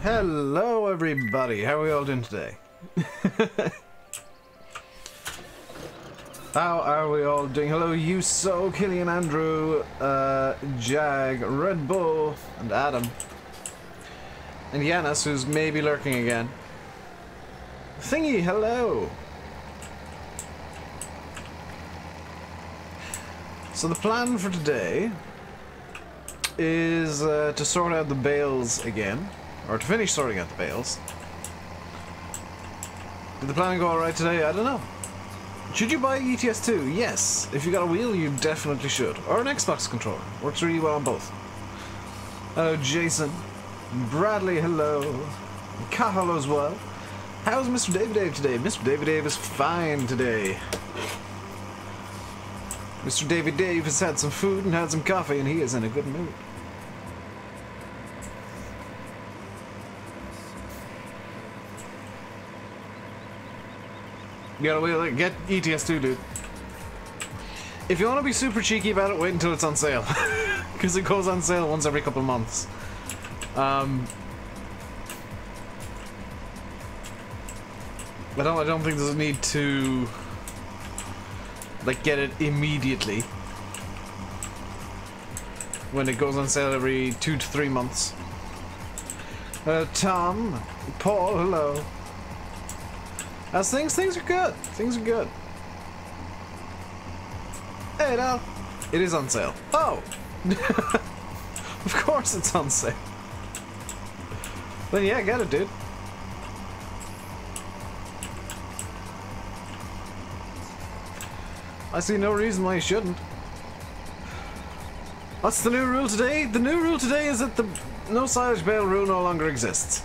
Hello everybody, how are we all doing today? How are we all doing? Hello Yuso, Killian, Andrew, Jag, Red Bull, and Adam. And Yanis, who's maybe lurking again. Thingy, hello! So the plan for today is to sort out the bales again. Or to finish sorting out the bales. Did the plan go alright today? I don't know. Should you buy ETS2? Yes. If you got a wheel, you definitely should. Or an Xbox controller. Works really well on both. Hello, Jason. Bradley, hello. Kahalo as well. How's Mr. Dave today? Mr. Dave is fine today. Mr. Dave has had some food and had some coffee, and he is in a good mood. You gotta wait, get ETS2, dude. If you want to be super cheeky about it, wait until it's on sale. Because it goes on sale once every couple of months. I don't think there's a need to like get it immediately when it goes on sale every 2 to 3 months. Tom, Paul, hello. As things are good. Things are good. Hey, now it is on sale. Oh, of course it's on sale. Then yeah, get it, dude. I see no reason why you shouldn't. What's the new rule today? The new rule today is that the no silage bale rule no longer exists.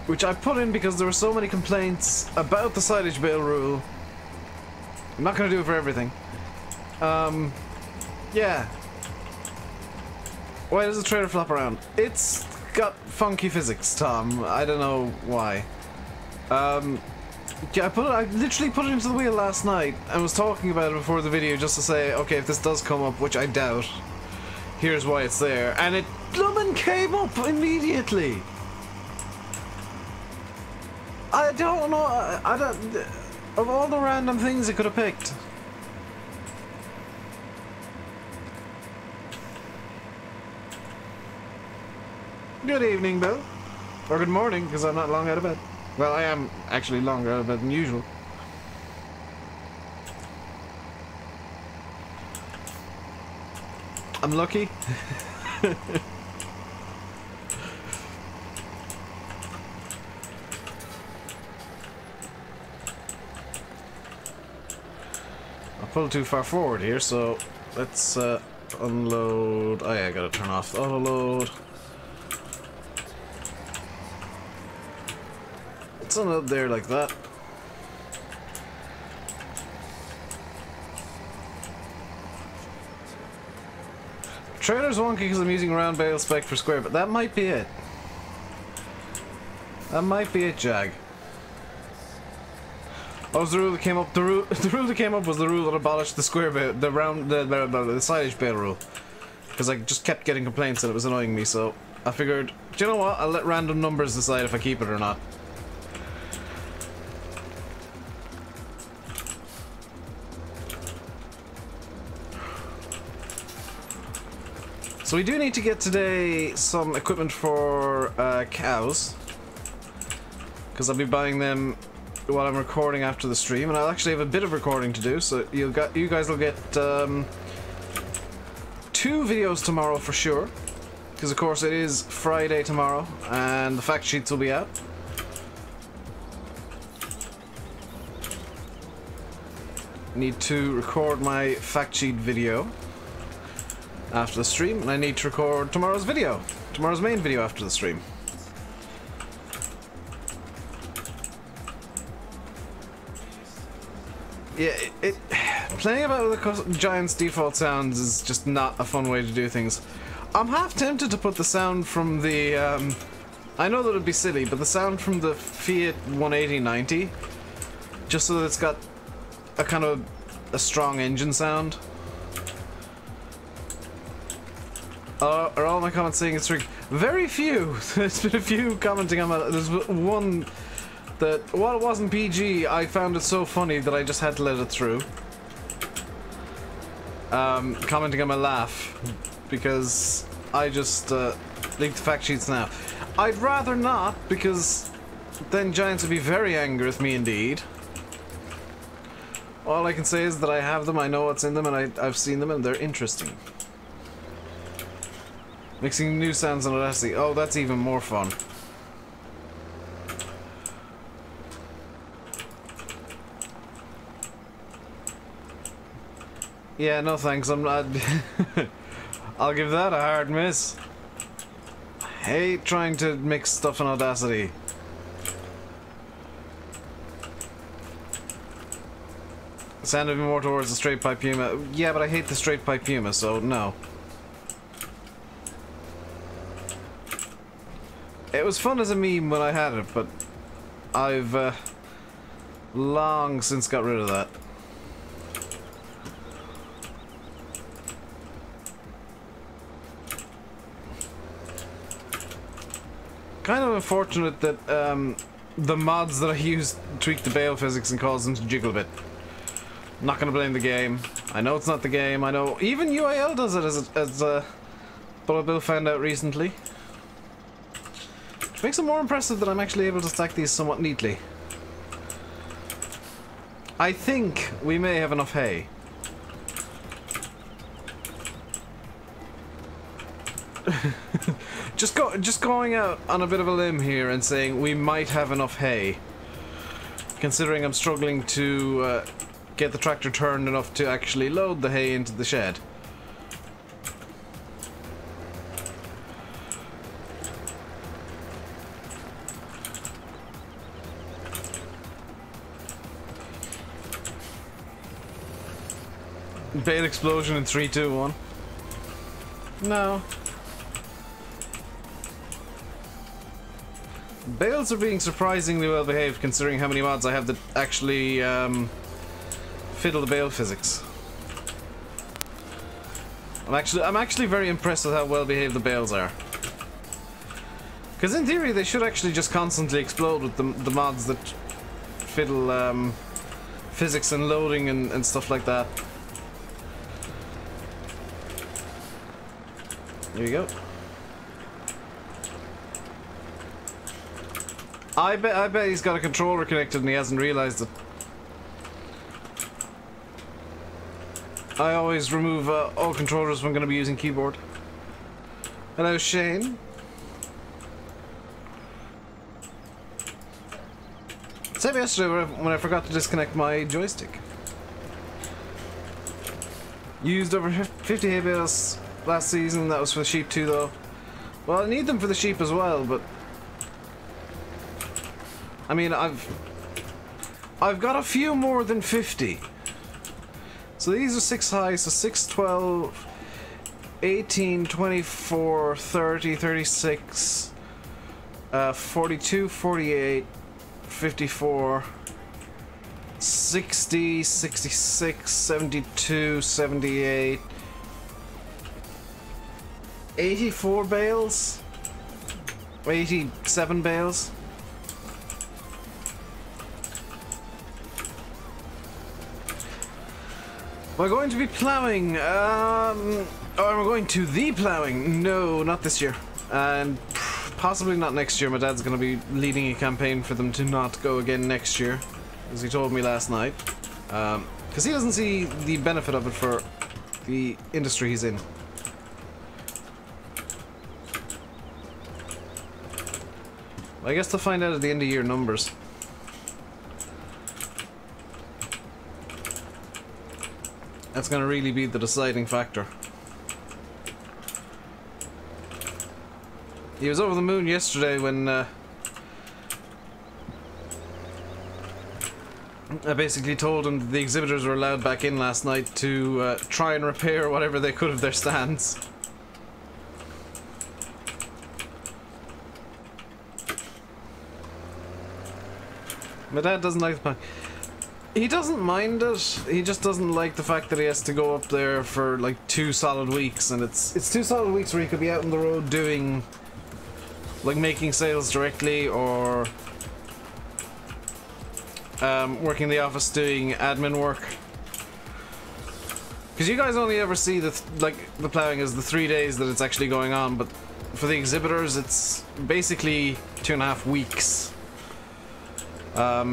Which I put in because there were so many complaints about the silage bale rule. I'm not going to do it for everything. Yeah. Why does the trailer flop around? It's got funky physics, Tom. I don't know why. Yeah, I literally put it into the wheel last night and was talking about it before the video just to say, okay, if this does come up, which I doubt, here's why it's there. And it bloomin' came up immediately. I don't know, I don't... Of all the random things it could have picked. Good evening, Bill. Or good morning, because I'm not long out of bed. Well, I am actually longer out of bed than usual. I'm lucky. Pulled too far forward here, so let's unload. Oh yeah, I gotta turn off the auto load. Let's unload there like that. Trailer's wonky because I'm using round bale spec for square, but that might be it. That might be it, Jag. What was the rule that came up? The rule that came up was the rule that abolished the square bale, the silage bale rule. Because I just kept getting complaints that it was annoying me, so I figured, do you know what? I'll let random numbers decide if I keep it or not. So we do need to get today some equipment for cows. Because I'll be buying them while I'm recording after the stream, and I'll actually have a bit of recording to do, so you guys will get 2 videos tomorrow for sure, because of course it is Friday tomorrow, and the fact sheets will be out. Need to record my fact sheet video after the stream, and I need to record tomorrow's video, tomorrow's main video after the stream. Yeah, playing about with the Giants default sounds is just not a fun way to do things. I'm half tempted to put the sound from the, I know that it'd be silly, but the sound from the Fiat 180-90, just so that it's got a kind of a strong engine sound. Are all my comments saying it's rigged? Very few. There's been a few commenting on my... There's one that, while it wasn't PG, I found it so funny that I just had to let it through. Commenting on my laugh, because I just leaked the fact sheets now. I'd rather not, because then Giants would be very angry with me indeed. All I can say is that I have them, I know what's in them, and I've seen them, and they're interesting. Mixing new sounds on Audacity. Oh, that's even more fun. Yeah, no thanks, I'm not... I'll give that a hard miss. I hate trying to mix stuff in Audacity. Sounded more towards the straight pipe Puma. Yeah, but I hate the straight pipe Puma, so no. It was fun as a meme when I had it, but I've long since got rid of that. Kind of unfortunate that the mods that I use tweak the bale physics and cause them to jiggle a bit. Not gonna blame the game. I know it's not the game. I know even UIL does it as Bill found out recently. Which makes it more impressive that I'm actually able to stack these somewhat neatly. I think we may have enough hay. just going out on a bit of a limb here and saying we might have enough hay, considering I'm struggling to get the tractor turned enough to actually load the hay into the shed. Bale explosion in 3, 2, 1. No. Bales are being surprisingly well behaved considering how many mods I have that actually fiddle the bale physics. I'm actually very impressed with how well behaved the bales are. Because in theory they should actually just constantly explode with the mods that fiddle physics and loading and stuff like that. Here you go. I bet he's got a controller connected and he hasn't realized it. I always remove all controllers when I'm going to be using keyboard. Hello, Shane. Same yesterday when I forgot to disconnect my joystick. Used over 50 hay bales last season. That was for the sheep too, though. Well, I need them for the sheep as well, but I mean, I've got a few more than 50. So these are 6 high, so 6, 12, 18, 24, 30, 36, 42, 48, 54, 60, 66, 72, 78, 84 bales, 87 bales. We're going to be plowing, or we're going to the plowing. No, not this year. And possibly not next year. My dad's going to be leading a campaign for them to not go again next year, as he told me last night. Because he doesn't see the benefit of it for the industry he's in. I guess they'll find out at the end of year numbers. That's gonna really be the deciding factor. He was over the moon yesterday when I basically told him that the exhibitors were allowed back in last night to try and repair whatever they could of their stands. My dad doesn't like the punk. He doesn't mind it, he just doesn't like the fact that he has to go up there for like 2 solid weeks, and it's 2 solid weeks where he could be out on the road doing like making sales directly or working in the office doing admin work. Because you guys only ever see the plowing as the 3 days that it's actually going on, but for the exhibitors it's basically 2.5 weeks,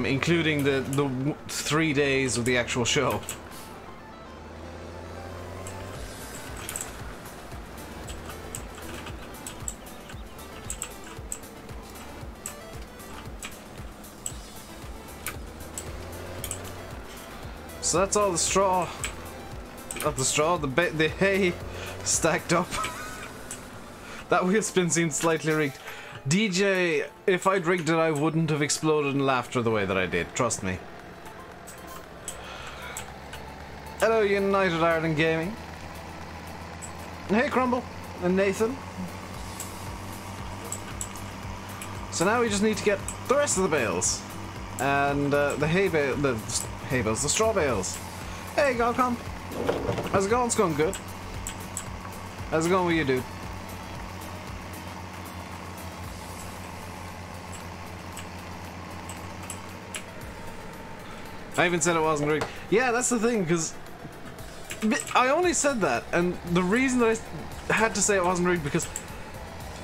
including the 3 days of the actual show. So that's all the straw. Not the straw, the hay stacked up. That wheel spin seems slightly rigged. DJ, if I'd rigged it, I wouldn't have exploded in laughter the way that I did. Trust me. Hello, United Ireland Gaming. Hey, Crumble and Nathan. So now we just need to get the rest of the bales and the hay bale, the hay bales, the straw bales. Hey, Golcom. How's it going? It's going good. How's it going with you, dude? I even said it wasn't rigged. Yeah, that's the thing, because I only said that, and the reason that I had to say it wasn't rigged because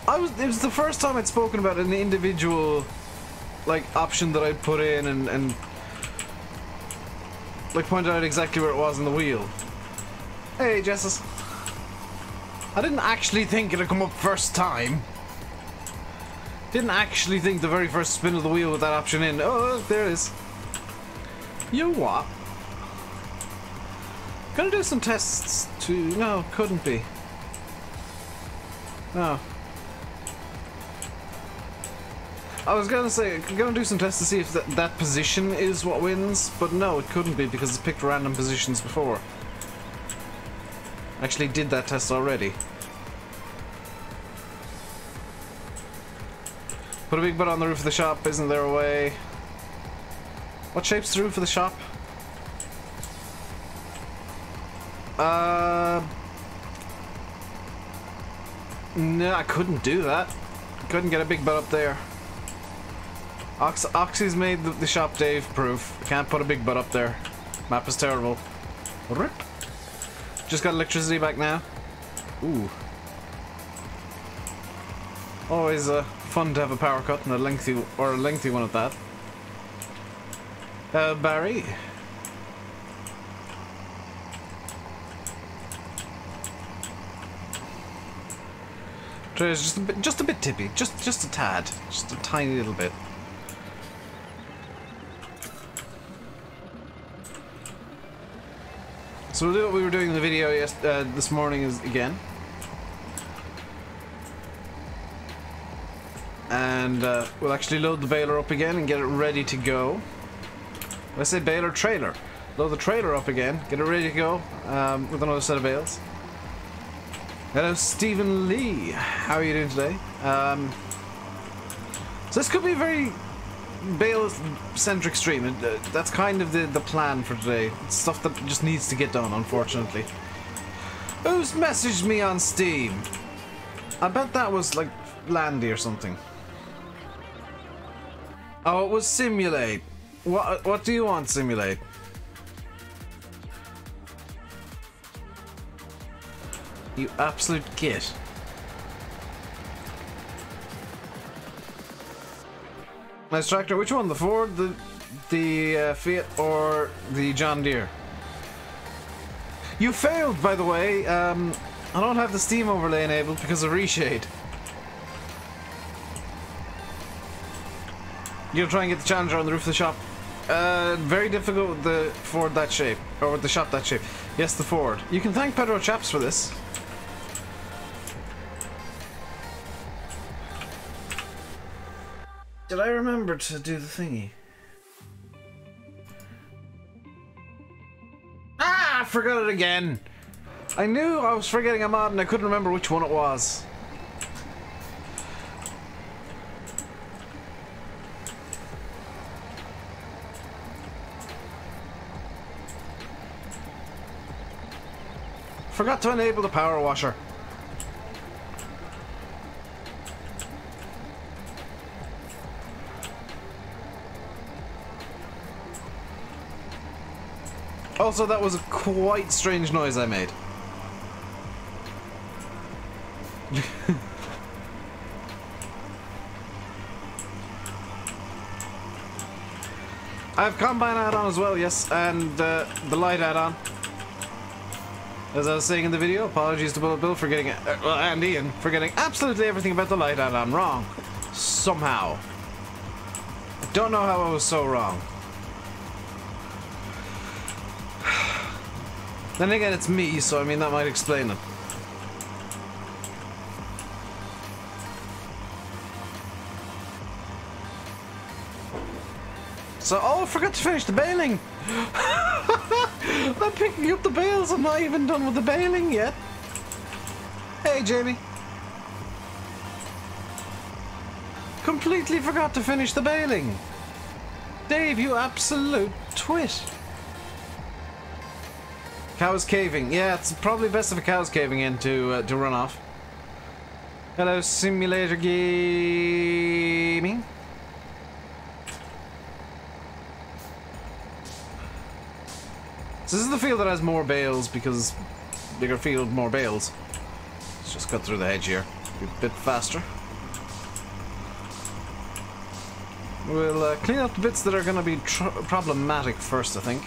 it was the first time I'd spoken about an individual like option that I'd put in and like pointed out exactly where it was in the wheel. Hey, Jessus. I didn't actually think it'd come up first time. Didn't actually think the very first spin of the wheel with that option in. Oh, there it is. You what? Gonna do some tests to... No, couldn't be. No. I was gonna say, gonna do some tests to see if that position is what wins, but no, it couldn't be because it's picked random positions before. Actually did that test already. Put a big butt on the roof of the shop, isn't there a way? What shape's the roof of the shop? No, I couldn't do that. Couldn't get a big butt up there. Oxy's made the shop Dave proof. Can't put a big butt up there. Map is terrible. Rip. Just got electricity back now. Ooh. Always fun to have a power cut and a lengthy one at that. Barry. Just a bit tippy, just a tad, just a tiny little bit. So we'll do what we were doing in the video this morning is again, and we'll actually load the baler up again and get it ready to go. When I say baler, trailer. Load the trailer up again, get it ready to go with another set of bales. Hello, Stephen Lee. How are you doing today? So this could be a very bale-centric stream. That's kind of the plan for today. It's stuff that just needs to get done, unfortunately. Who's messaged me on Steam? I bet that was like Landy or something. Oh, it was Simulate. What do you want, Simulate? You absolute git. Nice tractor. Which one? The Ford, the Fiat, or the John Deere? You failed, by the way. I don't have the Steam overlay enabled because of reshade. You gonna try and get the Challenger on the roof of the shop? Very difficult with the Ford that shape, or with the shop that shape. Yes, the Ford. You can thank Pedro Chaps for this. Did I remember to do the thingy? Ah, I forgot it again. I knew I was forgetting a mod and I couldn't remember which one it was. Forgot to enable the power washer. Also, that was a quite strange noise I made. I have Combine add-on as well, yes, and the light add-on. As I was saying in the video, apologies to Bullet Bill for getting, and Ian, for getting absolutely everything about the light add-on wrong. Somehow. I don't know how I was so wrong. Then again, it's me, so I mean, that might explain it. So, oh, I forgot to finish the baling. I'm picking up the bales. I'm not even done with the baling yet. Hey, Jamie. Completely forgot to finish the baling. Dave, you absolute twit. Cow's caving. Yeah, it's probably best if a cow's caving in to run off. Hello, Simulator Gaming. So this is the field that has more bales because bigger field, more bales. Let's just cut through the hedge here. Be a bit faster. We'll clean up the bits that are going to be problematic first, I think.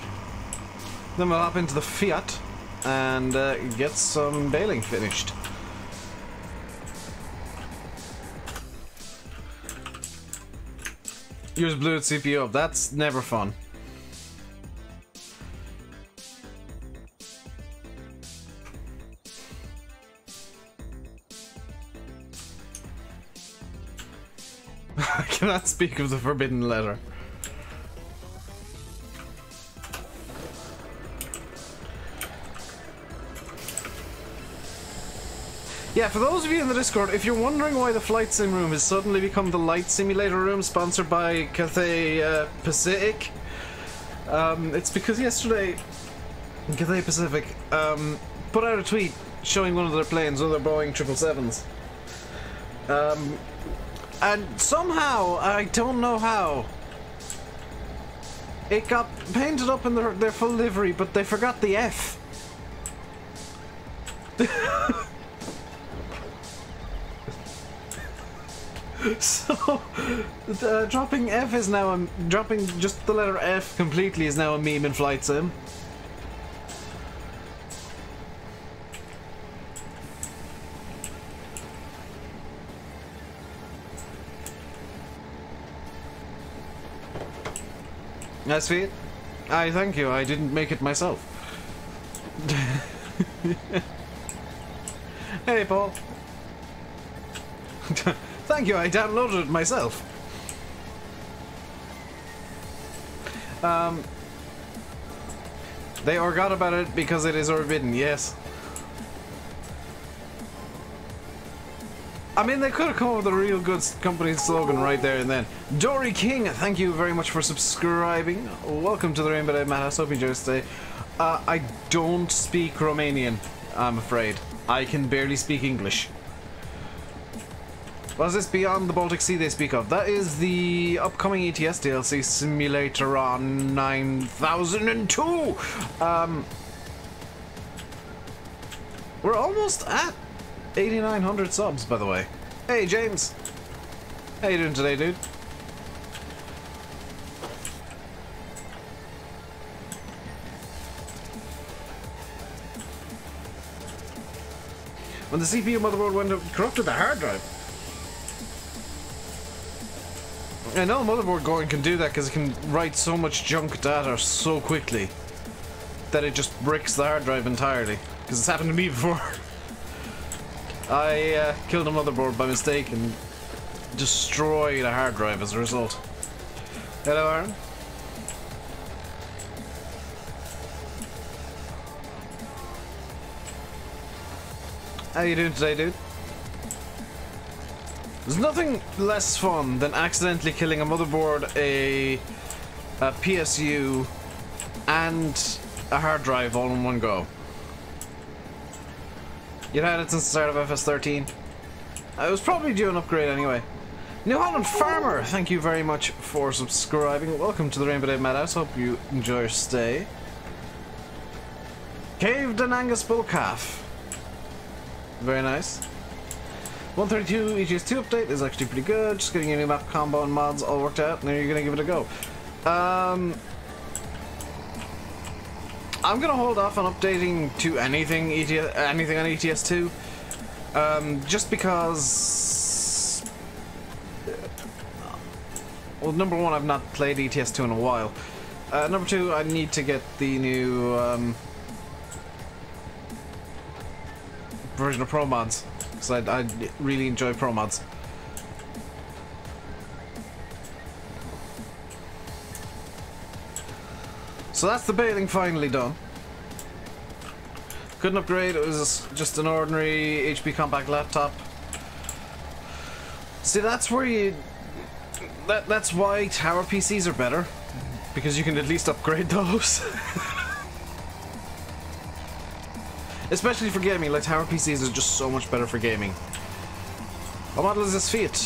Then we'll hop into the Fiat and get some baling finished. Use Bluetooth CPU up. That's never fun. I cannot speak of the forbidden letter. Yeah, for those of you in the Discord, if you're wondering why the flight sim room has suddenly become the light simulator room sponsored by Cathay Pacific, it's because yesterday Cathay Pacific put out a tweet showing one of their planes, one of their Boeing 777s. And somehow, I don't know how, it got painted up in their full livery, but they forgot the F. So, dropping F is now dropping just the letter F completely is now a meme in Flight Sim. That's sweet. I thank you. I didn't make it myself. Hey, Paul. Thank you. I downloaded it myself. They forgot about it because it is forbidden. Yes. I mean, they could have come up with a real good company slogan right there and then. Dory King, thank you very much for subscribing. Welcome to the RainbowDave Madhouse. Hope you enjoy today. I don't speak Romanian, I'm afraid. I can barely speak English. What is this Beyond the Baltic Sea they speak of? That is the upcoming ETS DLC Simulator on 9002. We're almost at 8,900 subs, by the way. Hey, James. How you doing today, dude? When the CPU motherboard went up, corrupted the hard drive. I know motherboard going can do that because it can write so much junk data so quickly that it just bricks the hard drive entirely. Because it's happened to me before. I killed a motherboard by mistake and destroyed a hard drive as a result. Hello, Aaron. How you doing today, dude? There's nothing less fun than accidentally killing a motherboard, a PSU, and a hard drive all in one go. You've had it since the start of FS13. It was probably due an upgrade anyway. New Holland Farmer, thank you very much for subscribing. Welcome to the RainbowDave Madhouse. Hope you enjoy your stay. Caved and Angus bull calf. Very nice. 132 ETS2 update is actually pretty good. Just getting a new map combo and mods all worked out, and then you're gonna give it a go. I'm gonna hold off on updating to anything on ETS2, just because. Well, number one, I've not played ETS2 in a while. Number two, I need to get the new version of Pro Mods, because I really enjoy Pro Mods. So that's the baling finally done. Couldn't upgrade, it was just an ordinary HP compact laptop. See, that's where you... That's why tower PCs are better, because you can at least upgrade those. Especially for gaming, like tower PCs are just so much better for gaming. What model is this Fiat?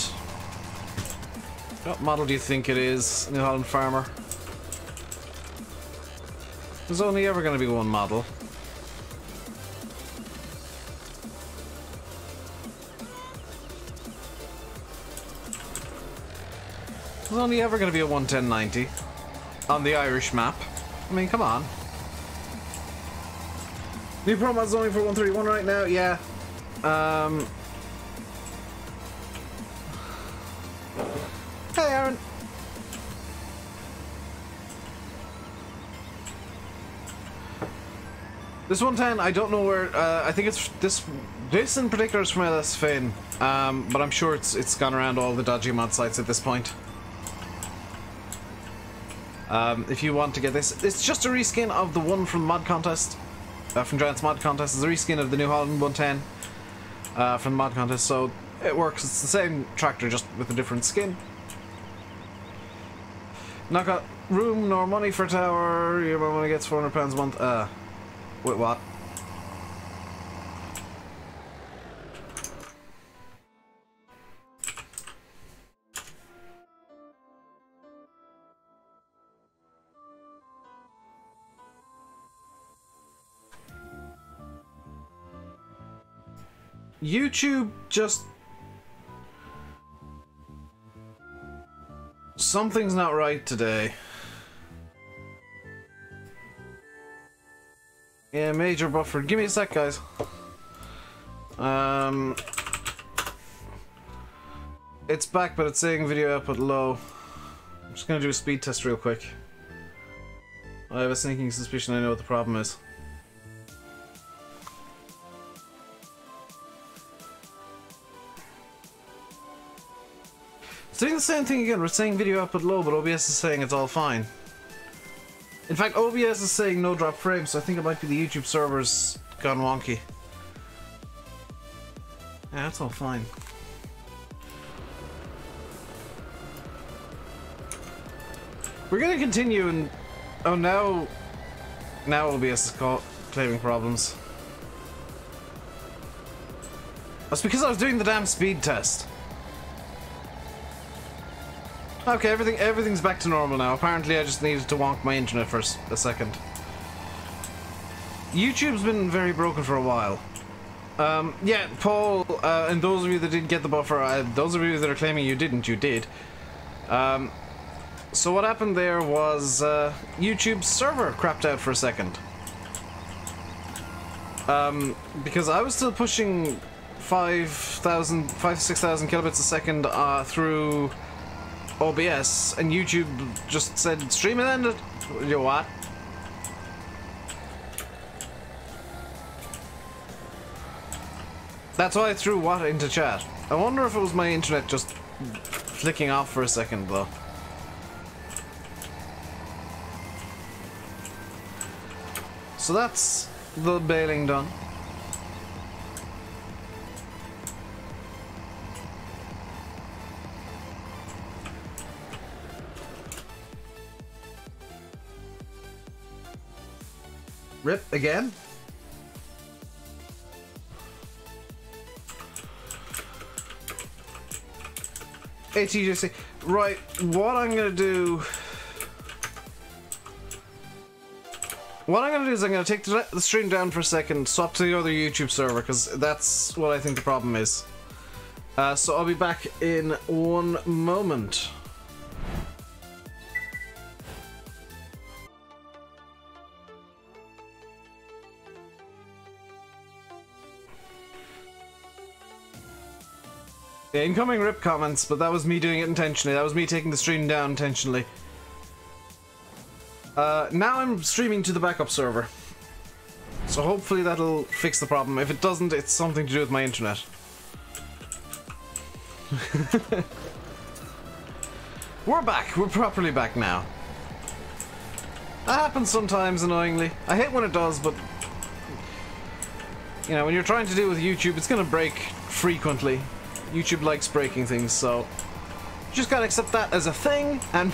What model do you think it is, New Holland Farmer? There's only ever going to be one model. There's only ever going to be a 11090 on the Irish map. I mean, come on. New Pro Mod's only for 131 right now, yeah. Hey, Aaron. This 110, I don't know where. I think it's this in particular is from LS Fane, but I'm sure it's gone around all the dodgy mod sites at this point. If you want to get this, it's just a reskin of the one from Mod Contest. From Giant's Mod Contest. It's a reskin of the New Holland 110 from the Mod Contest, so it works. It's the same tractor, just with a different skin. Not got room nor money for tower. Your money gets £400 a month. Wait, what? YouTube just... Something's not right today. Yeah, major buffer. Give me a sec, guys. It's back, but it's saying video output low. I'm just gonna do a speed test real quick. I have a sneaking suspicion I know what the problem is. It's doing the same thing again. We're saying video output low, but OBS is saying it's all fine. In fact, OBS is saying no drop frames, so I think it might be the YouTube servers gone wonky. Yeah, that's all fine. We're gonna continue and... Oh, now OBS is claiming problems. That's because I was doing the damn speed test. Okay, everything's back to normal now. Apparently I just needed to wonk my internet for a second. YouTube's been very broken for a while. Yeah, Paul, and those of you that didn't get the buffer, those of you that are claiming you didn't, you did. So what happened there was YouTube's server crapped out for a second. Because I was still pushing 6,000 kilobits a second through OBS, and YouTube just said, stream it ended. You know what? That's why I threw what into chat. I wonder if it was my internet just flicking off for a second, though. So that's the baling done. Rip again. ATJC. Right, what I'm gonna do... What I'm gonna do is I'm gonna take the stream down for a second, swap to the other YouTube server, because that's what I think the problem is. So I'll be back in one moment. Yeah, incoming rip comments, but that was me doing it intentionally. That was me taking the stream down intentionally. Now I'm streaming to the backup server. So hopefully that'll fix the problem. If it doesn't, it's something to do with my internet. We're back. We're properly back now. That happens sometimes, annoyingly. I hate when it does, but... You know, when you're trying to do it with YouTube, it's gonna break frequently. YouTube likes breaking things, so... You just gotta accept that as a thing, and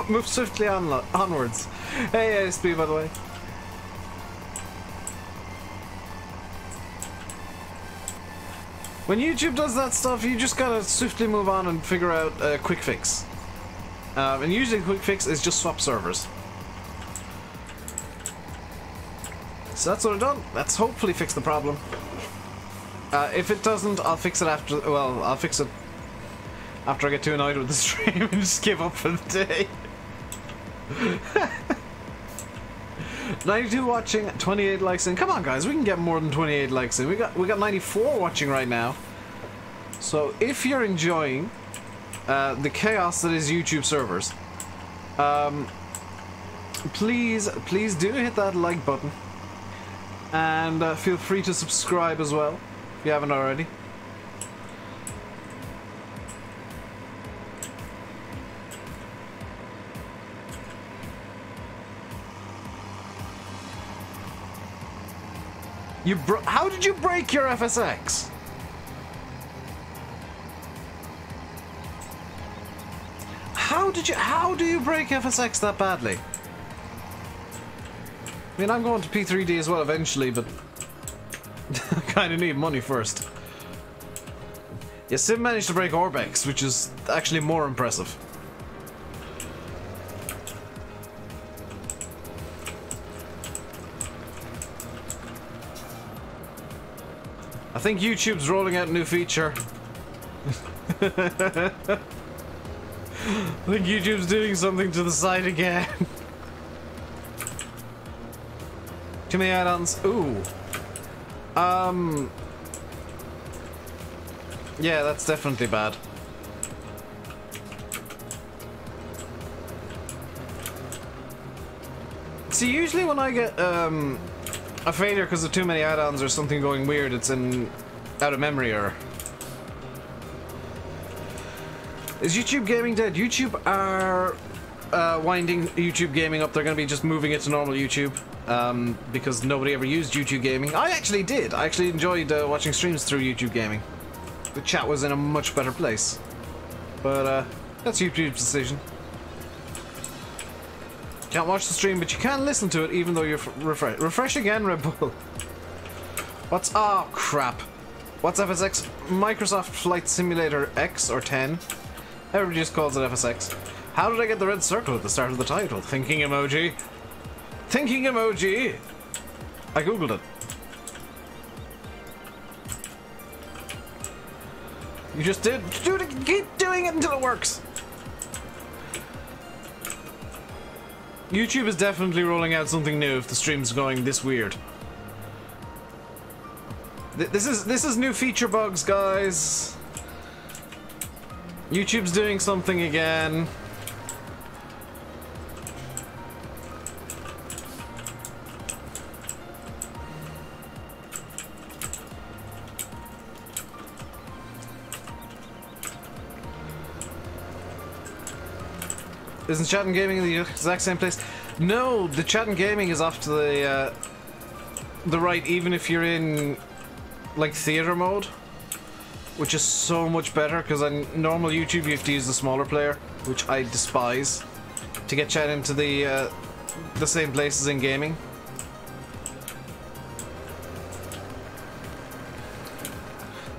move swiftly onwards. Hey, ASP, by the way. When YouTube does that stuff, you just gotta swiftly move on and figure out a quick fix. And usually the quick fix is just swap servers. So that's what I've done. That's hopefully fix the problem. If it doesn't, I'll fix it after... Well, I'll fix it after I get too annoyed with the stream and just give up for the day. 92 watching, 28 likes in. Come on, guys, we can get more than 28 likes in. We got 94 watching right now. So if you're enjoying the chaos that is YouTube servers, please do hit that like button, and feel free to subscribe as well if you haven't already. How did you break your FSX? How do you break FSX that badly? I mean, I'm going to P3D as well eventually, but I kind of need money first. Yeah, Sim managed to break Orbex, which is actually more impressive. I think YouTube's rolling out a new feature. I think YouTube's doing something to the site again. Too many add-ons. Ooh. Yeah, that's definitely bad. See, usually when I get, a failure because of too many add-ons or something going weird, it's an out-of-memory error. Is YouTube gaming dead? YouTube are winding YouTube gaming up. They're going to be just moving it to normal YouTube because nobody ever used YouTube gaming. I actually did. I actually enjoyed watching streams through YouTube gaming. The chat was in a much better place. But that's YouTube's decision. Can't watch the stream, but you can listen to it even though you're refresh again, Red Bull. What's... Oh, crap. What's FSX? Microsoft Flight Simulator X or 10? Everybody just calls it FSX. How did I get the red circle at the start of the title? Thinking emoji. Thinking emoji! I googled it. You just did. Keep doing it until it works. YouTube is definitely rolling out something new if the stream's going this weird. This is new feature bugs, guys. YouTube's doing something again. Isn't chat and gaming in the exact same place? No, the chat and gaming is off to the right, even if you're in like theater mode, which is so much better because on normal YouTube you have to use the smaller player, which I despise, to get chat into the same places in gaming.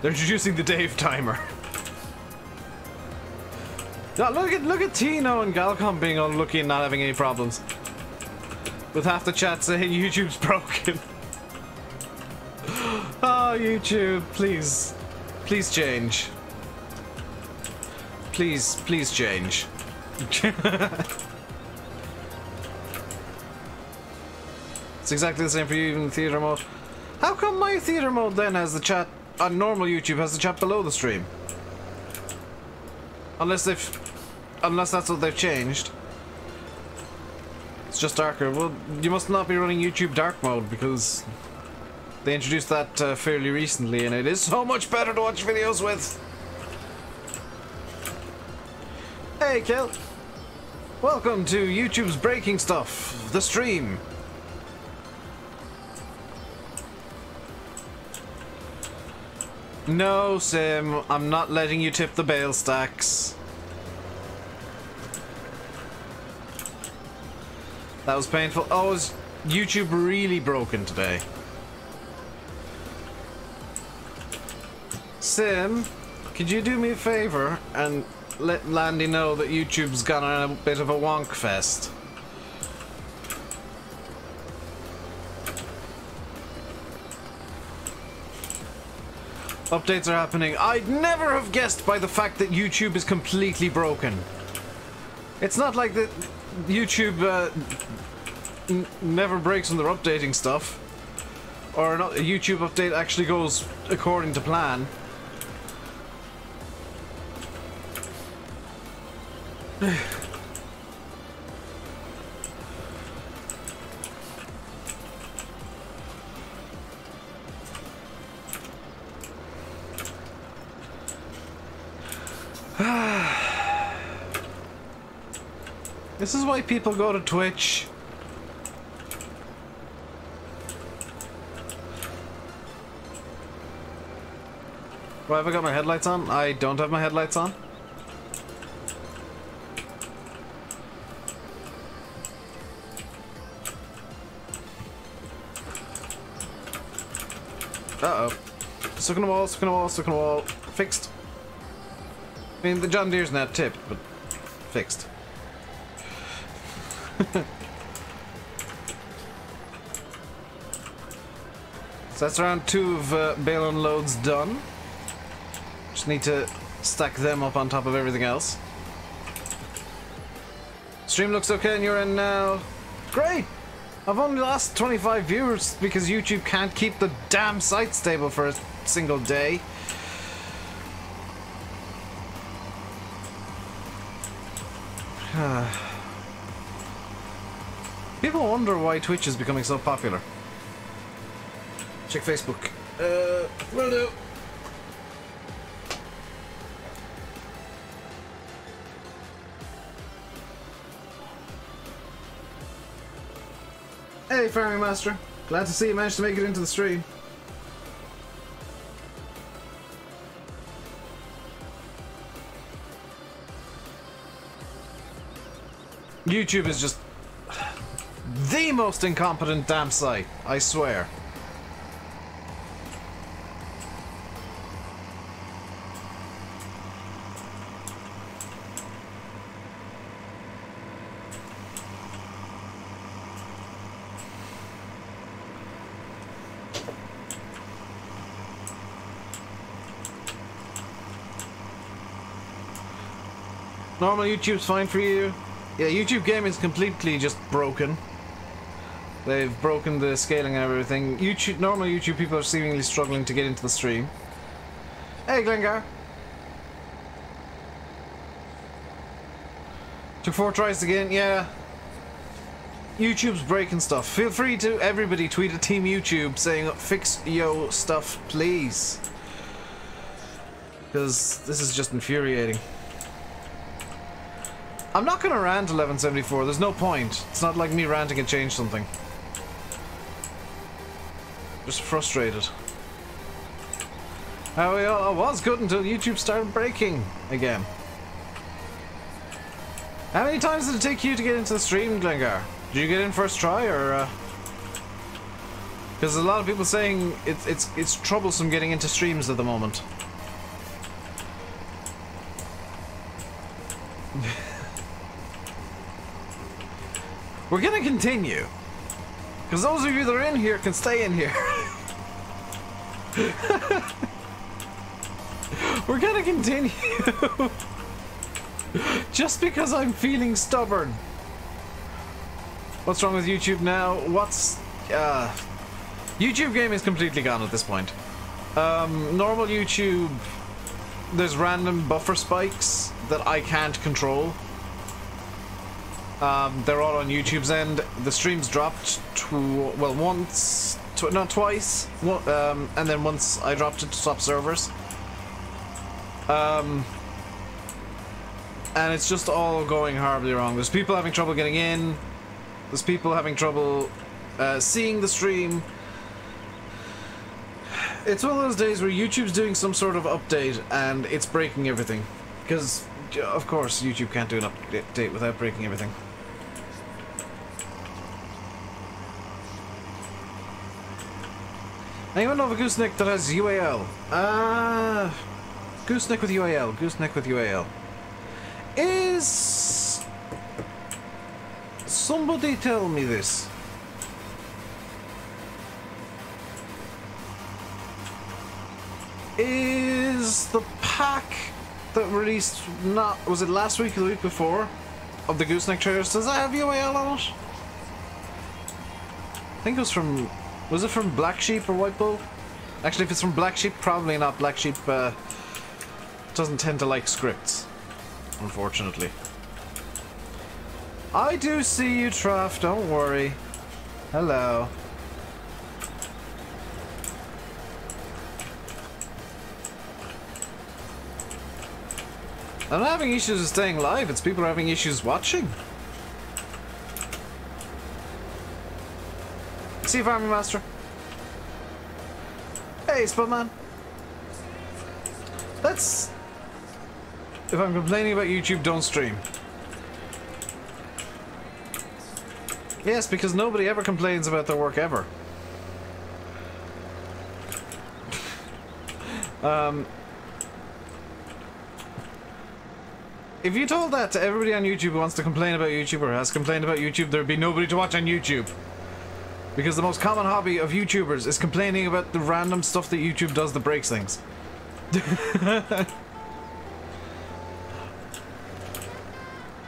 They're introducing the Dave timer. Oh, look at Tino and Galcom being unlucky and not having any problems. With half the chat saying YouTube's broken. Oh, YouTube, please. Please change. Please change. It's exactly the same for you, even theater mode. How come my theater mode then has the chat on normal YouTube has the chat below the stream? Unless that's what they've changed. It's just darker. Well, you must not be running YouTube dark mode because they introduced that fairly recently, and it is so much better to watch videos with. Hey, Kel. Welcome to YouTube's Breaking Stuff, the stream. No, Sim, I'm not letting you tip the bale stacks. That was painful. Oh, is YouTube really broken today? Sim, could you do me a favor and let Landy know that YouTube's gone on a bit of a wonk fest? Updates are happening. I'd never have guessed by the fact that YouTube is completely broken. It's not like that YouTube never breaks when they're updating stuff. Or not, a YouTube update actually goes according to plan. This is why people go to Twitch. Why have I got my headlights on? I don't have my headlights on. Uh-oh. Stuck in the wall, stuck in the wall, stuck in the wall. Fixed. I mean, the John Deere's not tipped, but fixed. So that's round 2 of bale unloads done. Just need to stack them up on top of everything else. Stream looks okay and you're in now. Great! I've only lost 25 viewers because YouTube can't keep the damn site stable for a single day. People wonder why Twitch is becoming so popular. Check Facebook. Will do. Hey, Farming Master. Glad to see you managed to make it into the stream. YouTube is just the most incompetent damn site, I swear. Normal YouTube's fine for you. Yeah, YouTube gaming is completely just broken. They've broken the scaling and everything. Normal YouTube people are seemingly struggling to get into the stream. Hey, Glengar. Took 4 tries to get in. Yeah. YouTube's breaking stuff. Feel free to, everybody, tweet at Team YouTube saying, fix yo stuff, please. Because this is just infuriating. I'm not gonna rant 1174, there's no point. It's not like me ranting and change something. Just frustrated. I was good until YouTube started breaking again. How many times did it take you to get into the stream, Glengar? Did you get in first try, or because a lot of people saying it's troublesome getting into streams at the moment. We're gonna continue. Because those of you that are in here can stay in here. We're gonna continue. Just because I'm feeling stubborn. What's wrong with YouTube now? YouTube game is completely gone at this point. Normal YouTube, there's random buffer spikes that I can't control. They're all on YouTube's end. The streams dropped twice, and then once I dropped it to stop servers. And it's just all going horribly wrong. There's people having trouble getting in. There's people having trouble seeing the stream. It's one of those days where YouTube's doing some sort of update and it's breaking everything. Because, of course, YouTube can't do an update without breaking everything. Anyone know of a gooseneck that has UAL? Gooseneck with UAL. Gooseneck with UAL. Is... somebody tell me this. Is the pack that released, was it last week or the week before, of the gooseneck trailers, does that have UAL on it? I think it was from, was it from Black Sheep or White Bull? Actually, if it's from Black Sheep, probably not. Black Sheep doesn't tend to like scripts, unfortunately. I do see you, Traff, don't worry. Hello. I'm not having issues with staying live, it's people are having issues watching. See you, Farming Master. Hey, Spudman. That's... if I'm complaining about YouTube, don't stream. Yes, because nobody ever complains about their work ever. If you told that to everybody on YouTube who wants to complain about YouTube or has complained about YouTube, there'd be nobody to watch on YouTube. Because the most common hobby of YouTubers is complaining about the random stuff that YouTube does that breaks things.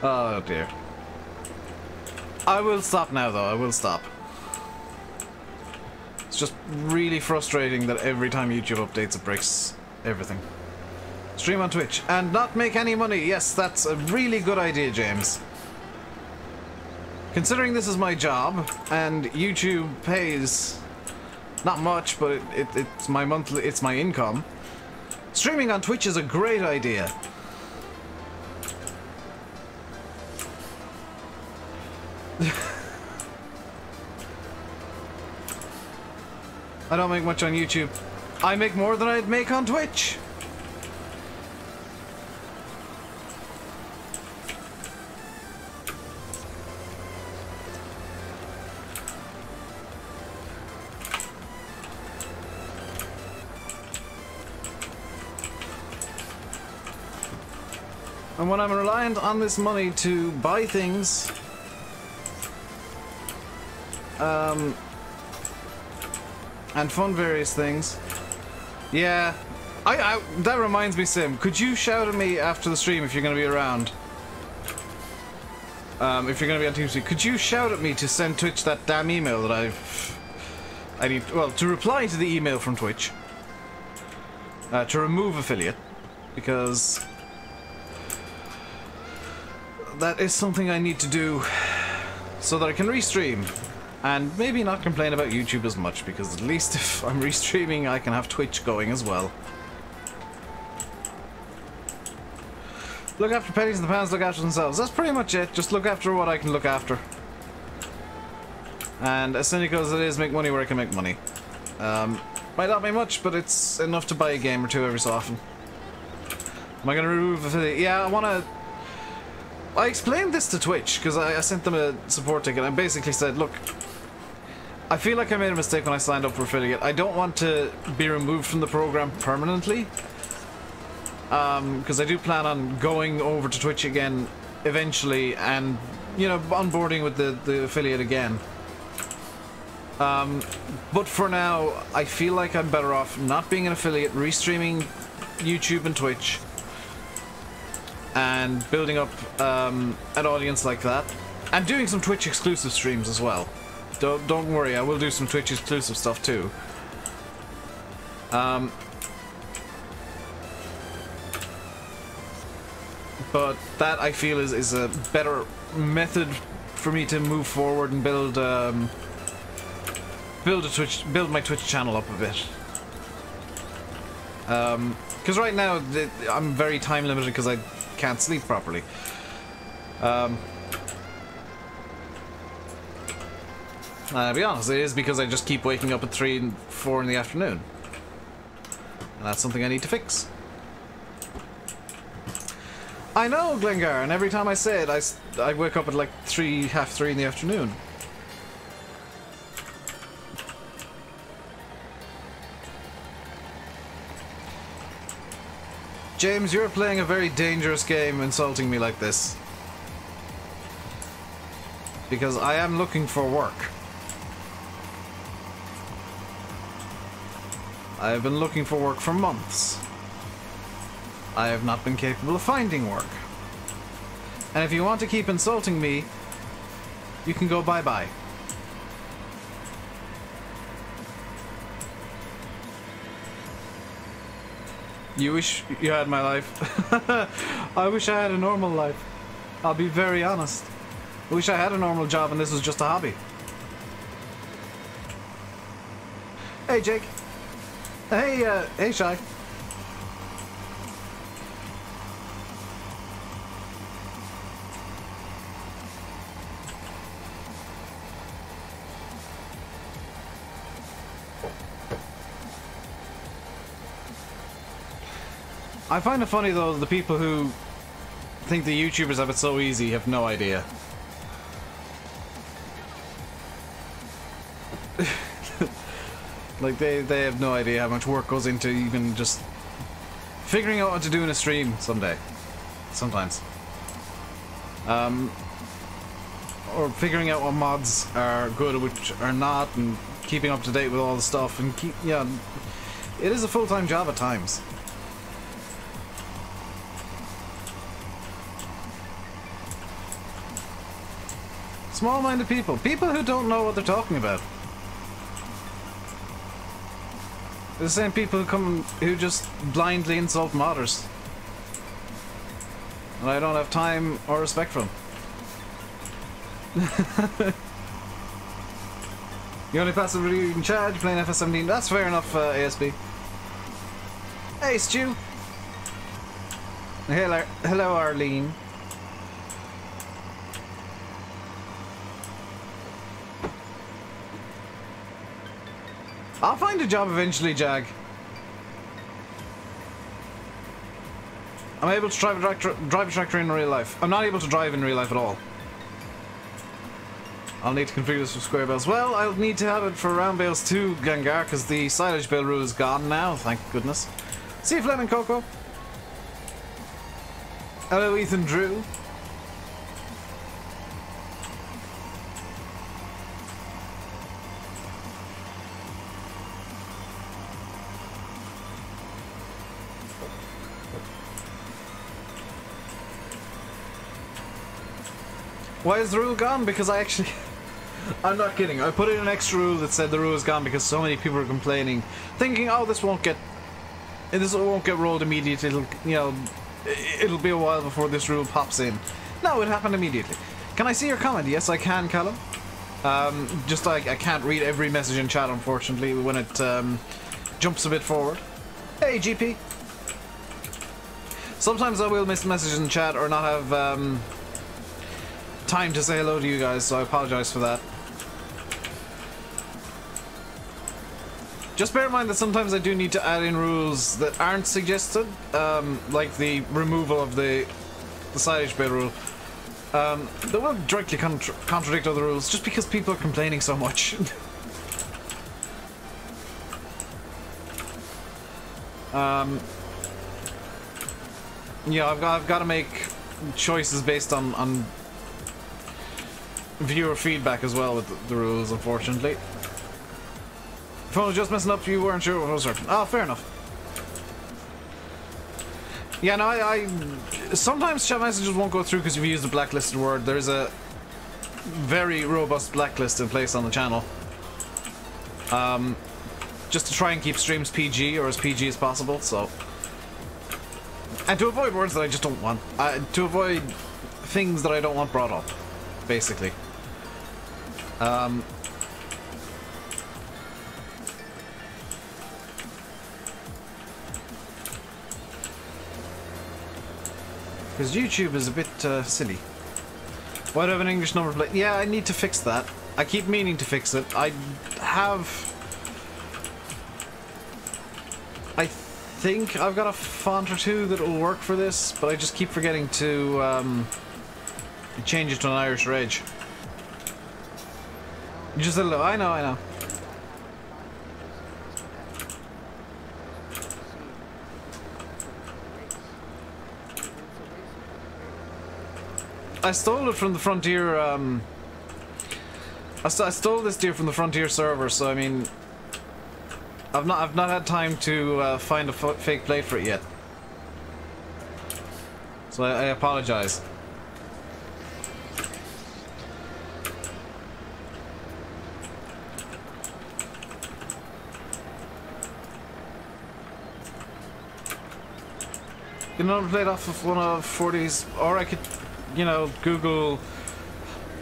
Oh dear. I will stop now though, I will stop. It's just really frustrating that every time YouTube updates it breaks everything. Stream on Twitch and not make any money. Yes, that's a really good idea, James. Considering this is my job and YouTube pays not much, but it's my monthly, it's my income. Streaming on Twitch is a great idea. I don't make much on YouTube. I make more than I'd make on Twitch. And when I'm reliant on this money to buy things, and fund various things, yeah, that reminds me, Sim, could you shout at me after the stream if you're going to be around? If you're going to be on TeamSpeak, could you shout at me to send Twitch that damn email that I need, well, to reply to the email from Twitch, to remove affiliate, because that is something I need to do so that I can restream and maybe not complain about YouTube as much, because at least if I'm restreaming I can have Twitch going as well. Look after pennies and the pounds look after themselves. That's pretty much it. Just look after what I can look after. And as cynical as it is, make money where I can make money. Might not be much, but it's enough to buy a game or two every so often. Am I going to remove affiliate? Yeah, I explained this to Twitch, because I sent them a support ticket. I basically said, look, I feel like I made a mistake when I signed up for affiliate. I don't want to be removed from the program permanently. Because I do plan on going over to Twitch again eventually and, you know, onboarding with the affiliate again. But for now, I feel like I'm better off not being an affiliate, restreaming YouTube and Twitch, and building up an audience like that, and doing some Twitch exclusive streams as well. Don't worry, I will do some Twitch exclusive stuff too. But that, I feel, is a better method for me to move forward and build my Twitch channel up a bit. Because right now I'm very time limited because I can't sleep properly. I'll be honest, it is because I just keep waking up at 3 and 4 in the afternoon. And that's something I need to fix. I know, Glengar, and every time I say it, I wake up at like half 3 in the afternoon. James, you're playing a very dangerous game insulting me like this. Because I am looking for work. I have been looking for work for months. I have not been capable of finding work. And if you want to keep insulting me, you can go bye-bye. You wish you had my life. I wish I had a normal life. I'll be very honest. I wish I had a normal job and this was just a hobby. Hey, Jake. Hey, Shy. I find it funny though, the people who think the YouTubers have it so easy have no idea. Like they have no idea how much work goes into even just figuring out what to do in a stream sometimes. Or figuring out what mods are good, which are not, and keeping up to date with all the stuff, and it is a full-time job at times. Small-minded people who don't know what they're talking about. The same people who just blindly insult modders. And I don't have time or respect for them. You only passively in charge playing FS17. That's fair enough, ASB. Hey, Stu. Hello, Arlene. I'll find a job eventually, Jag. I'm able to drive a tractor in real life. I'm not able to drive in real life at all. I'll need to configure this with square bales. Well, I'll need to have it for round bales too, Gangar, because the silage bale rule is gone now, thank goodness. See you, Fleming Coco. Hello, Ethan Drew. Why is the rule gone? Because I actually... I'm not kidding. I put in an extra rule that said the rule is gone because so many people are complaining, thinking, oh, this won't get rolled immediately. It'll be a while before this rule pops in. No, it happened immediately. Can I see your comment? Yes, I can, Callum. Just like I can't read every message in chat, unfortunately, when it jumps a bit forward. Hey, GP. Sometimes I will miss messages in chat or not have time to say hello to you guys, so I apologize for that. Just bear in mind that sometimes I do need to add in rules that aren't suggested, like the removal of the silage bale rule. That will directly contradict other rules, just because people are complaining so much. Yeah, I've got to make choices based on viewer feedback as well with the rules, unfortunately. Phone was just messing up, you weren't sure what was her. Oh, fair enough. Yeah, no, I sometimes chat messages won't go through because you've used a blacklisted word. There's a very robust blacklist in place on the channel. Just to try and keep streams PG, or as PG as possible, so... And to avoid words that I just don't want. To avoid things that I don't want brought up, basically. Because YouTube is a bit silly. Why do I have an English number plate? Yeah, I need to fix that. I keep meaning to fix it. I think I've got a font or two that will work for this, but I just keep forgetting to change it to an Irish reg. Just a little. I know. I stole it from the Frontier, I stole this deer from the Frontier server, so I mean... I've not had time to find a fake plate for it yet. So I apologize. Get another plate off of one of 40's, or I could... You know, Google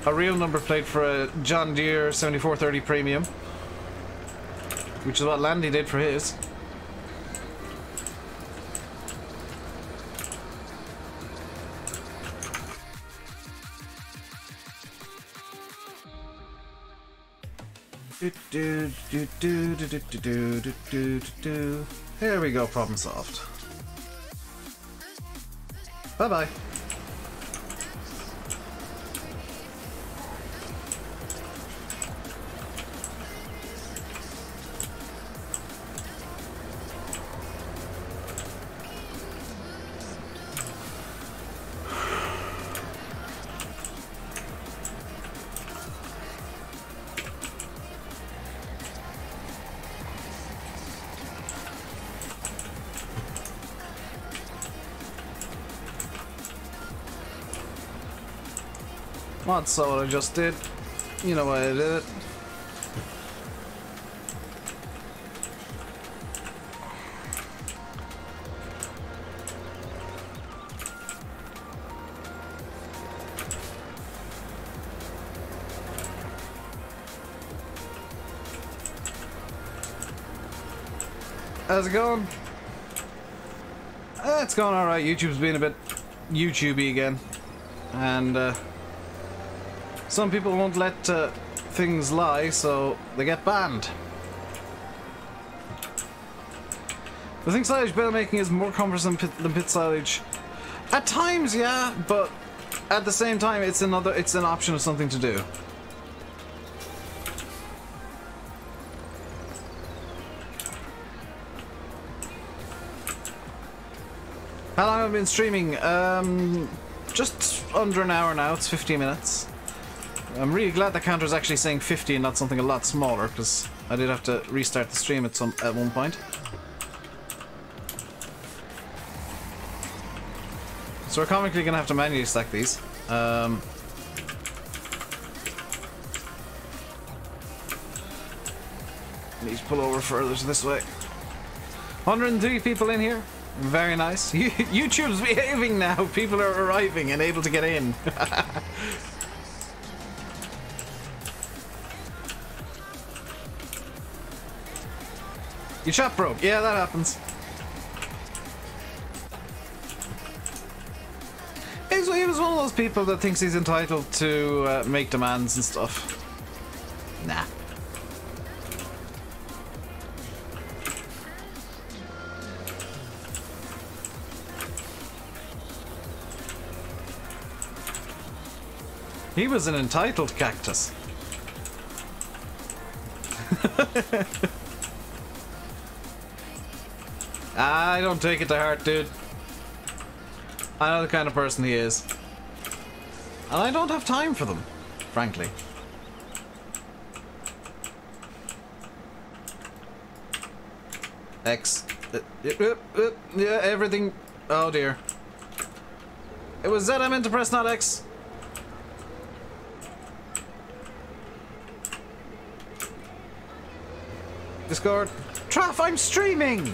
a real number plate for a John Deere 7430 Premium, which is what Landy did for his. Here we go, problem solved. Bye bye. Mod saw what I just did. You know why I did it. How's it going? It's going alright. YouTube's being a bit YouTubey again. And, some people won't let things lie, so they get banned. I think silage bale making is more cumbersome than pit silage. At times, yeah, but at the same time, it's an option of something to do. How long have I been streaming? Just under an hour now. It's 15 minutes. I'm really glad the counter is actually saying 50 and not something a lot smaller, because I did have to restart the stream at one point. So we're comically going to have to manually stack these. Need to pull over further to this way. 103 people in here. Very nice. YouTube's behaving now. People are arriving and able to get in. Your chat broke. Yeah, that happens. He was one of those people that thinks he's entitled to make demands and stuff. Nah. He was an entitled cactus. I don't take it to heart, dude. I know the kind of person he is. And I don't have time for them, frankly. X. Yeah, everything. Oh dear. It was Z I meant to press, not X. Discord. Traff, I'm streaming!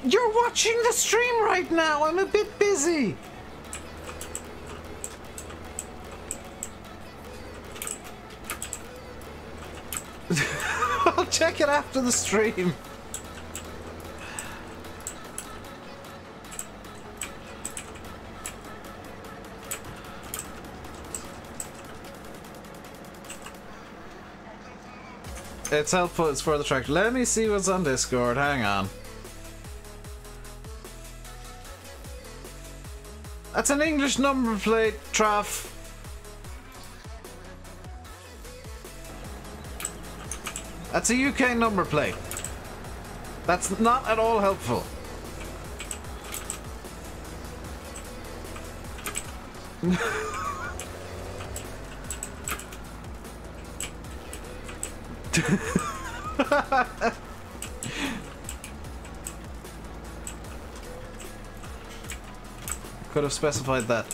You're watching the stream right now! I'm a bit busy! I'll check it after the stream. It's helpful, it's for the track. Let me see what's on Discord, hang on. That's an English number plate, Traff. That's a UK number plate. That's not at all helpful. Could have specified that.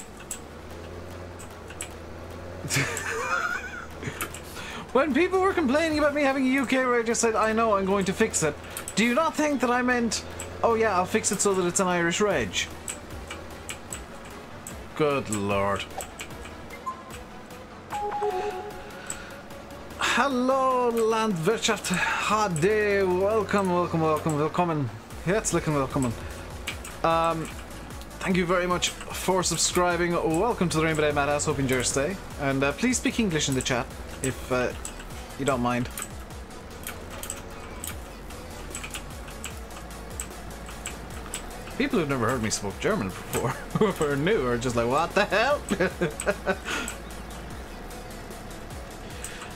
When people were complaining about me having a UK rate, I just said, I know, I'm going to fix it. Do you not think that I meant, oh yeah, I'll fix it so that it's an Irish reg? Good lord. Hello, Landwirtschaft HD. Welcome, welcome, welcome, willkommen. Herzlich willkommen. Thank you very much for subscribing. Welcome to the RainbowDave Madhouse. Hope you enjoy your stay. And please speak English in the chat, if you don't mind. People who've never heard me speak German before, who are new, are just like, what the hell?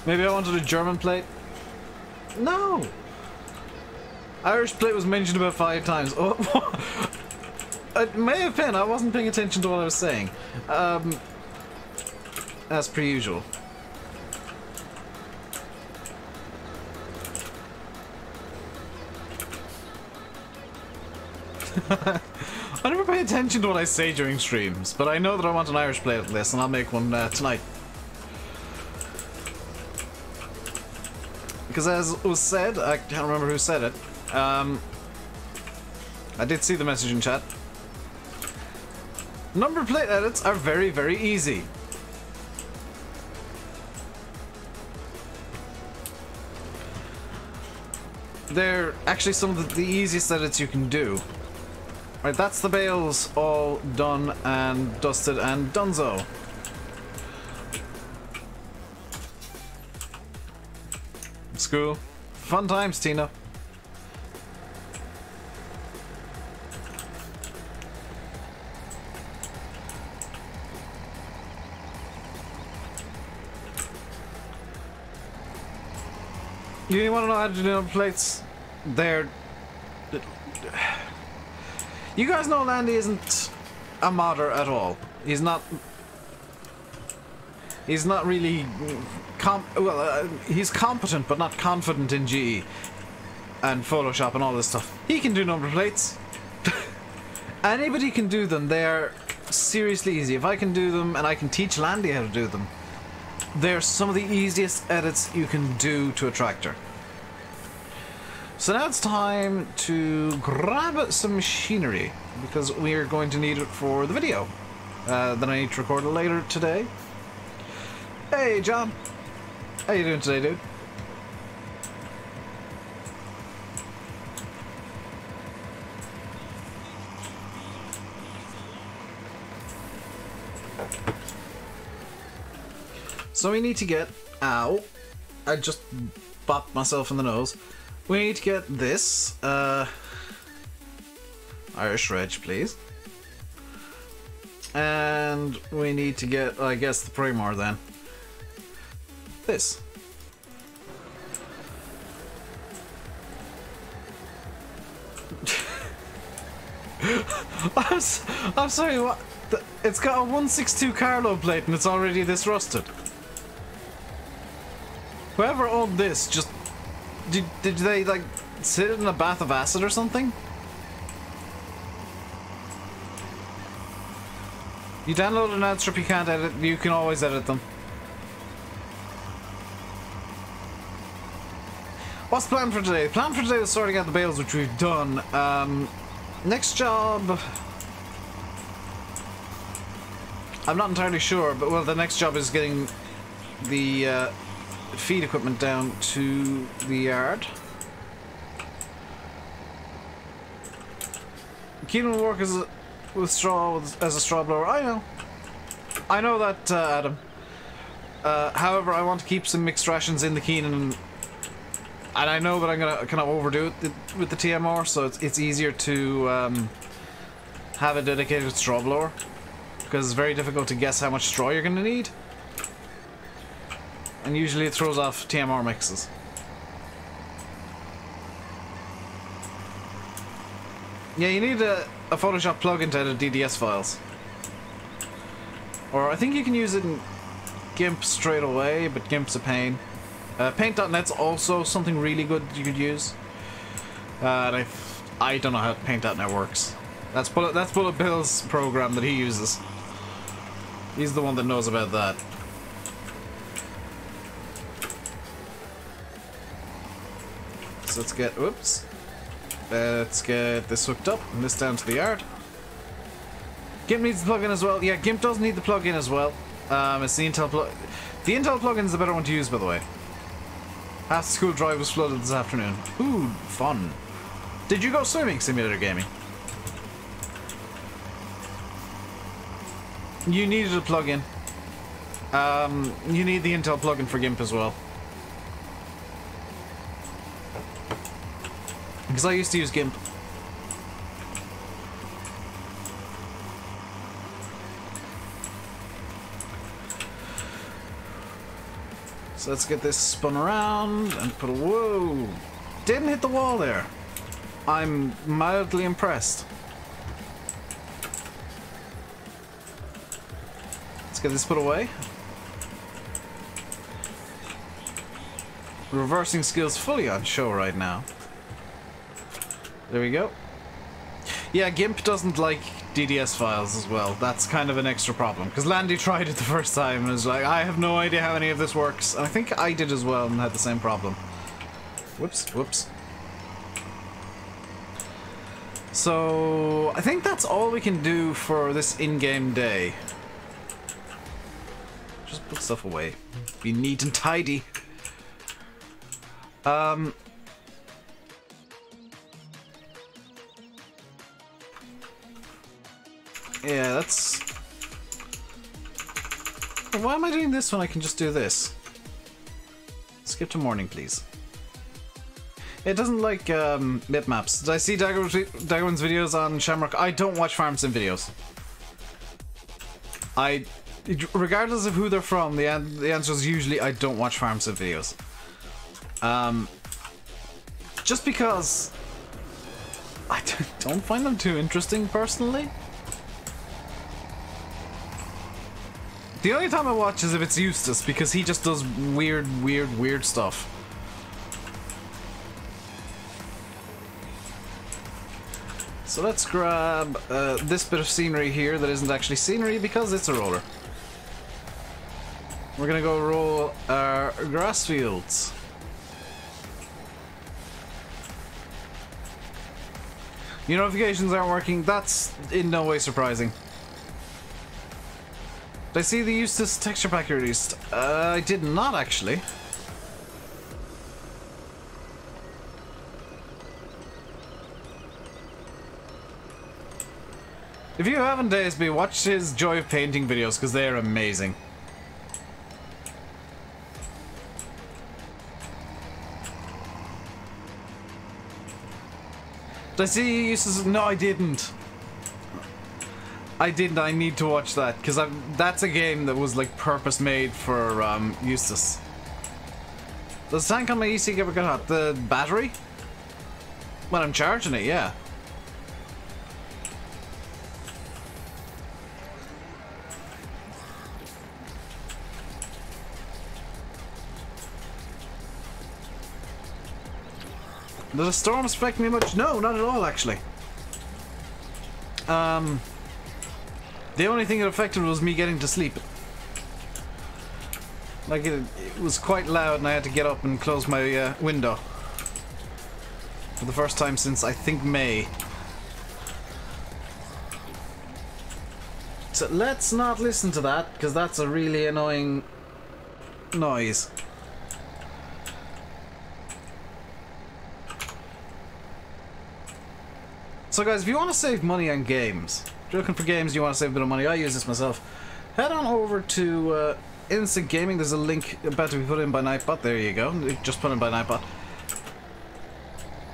Maybe I wanted a German plate? No! Irish plate was mentioned about 5 times. Oh, it may have been, I wasn't paying attention to what I was saying. As per usual. I never pay attention to what I say during streams, but I know that I want an Irish plate list, and I'll make one tonight. Because as was said, I can't remember who said it, I did see the message in chat. Number plate edits are very, very easy. They're actually some of the easiest edits you can do. Right, that's the bales all done and dusted and donezo. School. Fun times, Tina. You want to know how to do number plates? They're... You guys know Landy isn't a modder at all. He's not really he's competent but not confident in GE and Photoshop and all this stuff. He can do number plates. Anybody can do them. They're seriously easy. If I can do them and I can teach Landy how to do them, they're some of the easiest edits you can do to a tractor. So now it's time to grab some machinery, because we are going to need it for the video that I need to record later today. Hey, John. How you doing today, dude? So we need to get... Ow. I just bopped myself in the nose. We need to get this. Irish reg, please. And we need to get, I guess, the Primor then. This. I'm sorry, what? It's got a 162 Carlo plate and it's already this rusted. Whoever owned this just Did they, like, sit in a bath of acid or something? You download an ad strip you can't edit, you can always edit them. What's the plan for today? The plan for today is sorting out the bales, which we've done. Next job... I'm not entirely sure, but well, the next job is getting the feed equipment down to the yard. Keaton will work with straw as a straw blower. I know that, Adam. However, I want to keep some mixed rations in the Keenan, and I know that I'm gonna kind of overdo it with the TMR, so it's easier to have a dedicated straw blower, because it's very difficult to guess how much straw you're gonna need, and usually it throws off TMR mixes. Yeah, you need a Photoshop plugin to edit DDS files. Or I think you can use it in GIMP straight away, but GIMP's a pain. Paint.net's also something really good you could use. And I don't know how Paint.net works. That's Bullet Bill's program that he uses. He's the one that knows about that. So let's get... Whoops. Let's get this hooked up and this down to the yard. GIMP needs the plugin as well. Yeah, GIMP does need the plugin as well. It's the Intel plug. The Intel plugin is the better one to use, by the way. Half the school drive was flooded this afternoon. Ooh, fun. Did you go swimming, Simulator Gaming? You needed a plugin. You need the Intel plugin for GIMP as well. Because I used to use GIMP. So let's get this spun around and put a... Whoa! Didn't hit the wall there. I'm mildly impressed. Let's get this put away. Reversing skills fully on show right now. There we go. Yeah, GIMP doesn't like DDS files as well. That's kind of an extra problem. Because Landy tried it the first time and was like, I have no idea how any of this works. And I think I did as well and had the same problem. Whoops, whoops. So, I think that's all we can do for this in-game day. Just put stuff away. Be neat and tidy. Yeah, that's... Why am I doing this when I can just do this? Skip to morning, please. It doesn't like bitmaps. Did I see Daggerman's videos on Shamrock? I don't watch farm sim videos. Regardless of who they're from, the answer is usually I don't watch farm sim videos. Just because I don't find them too interesting personally. The only time I watch is if it's Eustace, because he just does weird stuff. So let's grab this bit of scenery here that isn't actually scenery because it's a roller. We're gonna go roll our grass fields. Your notifications aren't working. That's in no way surprising. Did I see the Eustace texture pack released? I did not actually. If you haven't, DSB, watch his Joy of Painting videos because they are amazing. Did I see Eustace? No, I didn't. I didn't. I need to watch that because that's a game that was like purpose made for Eustace. Does the tank on my EC ever get hot? The battery? When I'm charging it, yeah. Did the storm affect me much? No, not at all, actually. The only thing it affected was me getting to sleep. Like, it was quite loud and I had to get up and close my window. For the first time since, I think, May. So let's not listen to that, because that's a really annoying noise. So guys, if you want to save money on games, if you're looking for games, you want to save a bit of money, I use this myself, head on over to Instant Gaming. There's a link about to be put in by Nightbot. There you go, just put in by Nightbot.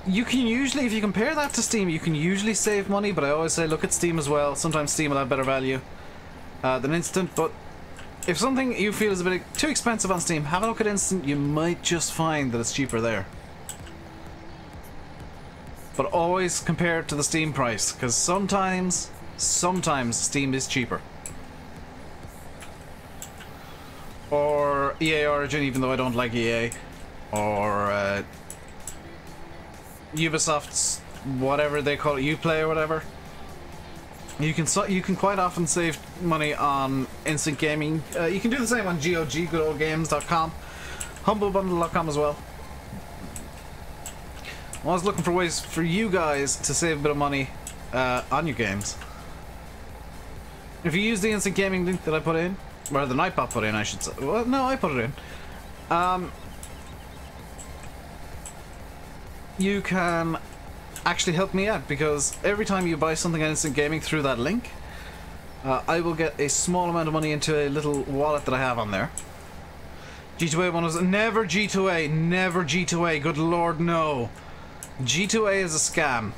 You can usually, if you compare that to Steam, you can usually save money, but I always say look at Steam as well. Sometimes Steam will have better value than Instant, but if something you feel is a bit too expensive on Steam, have a look at Instant. You might just find that it's cheaper there. But always compare it to the Steam price, because sometimes Steam is cheaper. Or EA Origin, even though I don't like EA. Or Ubisoft's whatever they call it, Uplay or whatever. You can quite often save money on Instant Gaming. You can do the same on GOG, goodoldgames.com, humblebundle.com as well. I was looking for ways for you guys to save a bit of money on your games. If you use the Instant Gaming link that I put in, or the Nightbot put in, I should say. Well, no, I put it in. You can actually help me out, because every time you buy something on Instant Gaming through that link, I will get a small amount of money into a little wallet that I have on there. G2A one was never G2A, never G2A. Good lord, no. G2A is a scam.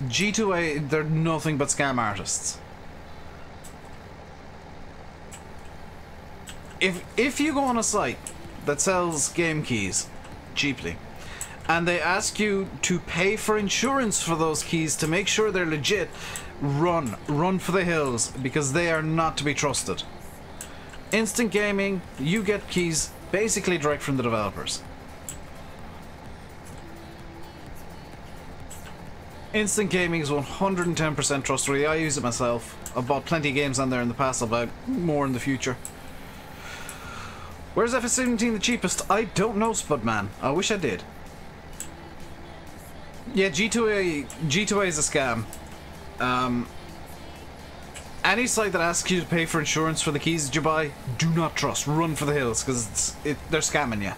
G2A, they're nothing but scam artists. If you go on a site that sells game keys cheaply, and they ask you to pay for insurance for those keys to make sure they're legit, run for the hills, because they are not to be trusted. Instant Gaming, you get keys basically direct from the developers. Instant Gaming is 110% trustworthy. I use it myself. I've bought plenty of games on there in the past. I'll buy more in the future. Where's FS17 the cheapest? I don't know, Spudman. I wish I did. Yeah, G2A is a scam. Any site that asks you to pay for insurance for the keys that you buy, do not trust. Run for the hills, because they're scamming you.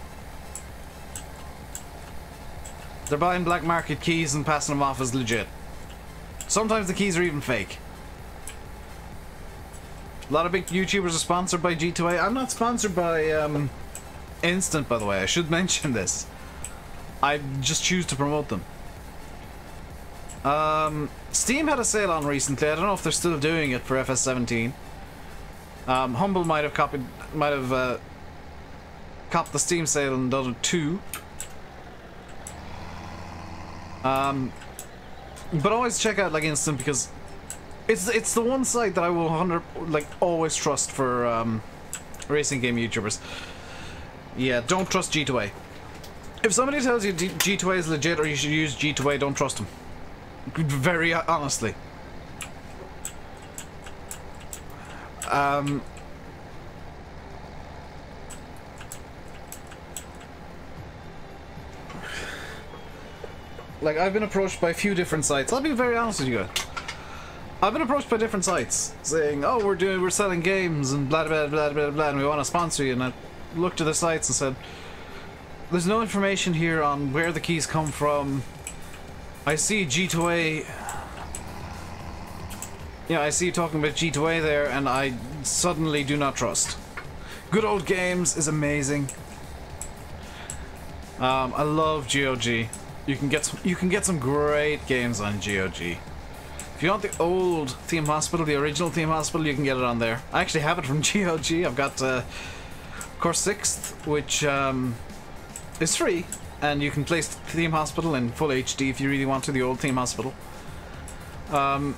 They're buying black market keys and passing them off as legit. Sometimes the keys are even fake. A lot of big YouTubers are sponsored by G2A. I'm not sponsored by Instant, by the way. I should mention this. I just choose to promote them. Steam had a sale on recently. I don't know if they're still doing it for FS17. Humble might have copped the Steam sale and done it too. But always check out like Instant, because it's the one site that I will always trust for racing game YouTubers. Yeah, don't trust G2A. If somebody tells you G2A is legit or you should use G2A, don't trust them. Very honestly. Like, I've been approached by a few different sites. I'll be very honest with you guys. I've been approached by different sites saying, "Oh, we're selling games and blah blah blah blah blah, and we want to sponsor you." And I looked at the sites and said, "There's no information here on where the keys come from. I see G2A. Yeah, I see you talking about G2A there, and I suddenly do not trust." Good Old Games is amazing. I love GOG. You can get some great games on GOG. If you want the old Theme Hospital, the original Theme Hospital, you can get it on there. I actually have it from GOG. I've got Course 6th, which is free, and you can play Theme Hospital in full HD if you really want to, the old Theme Hospital. Not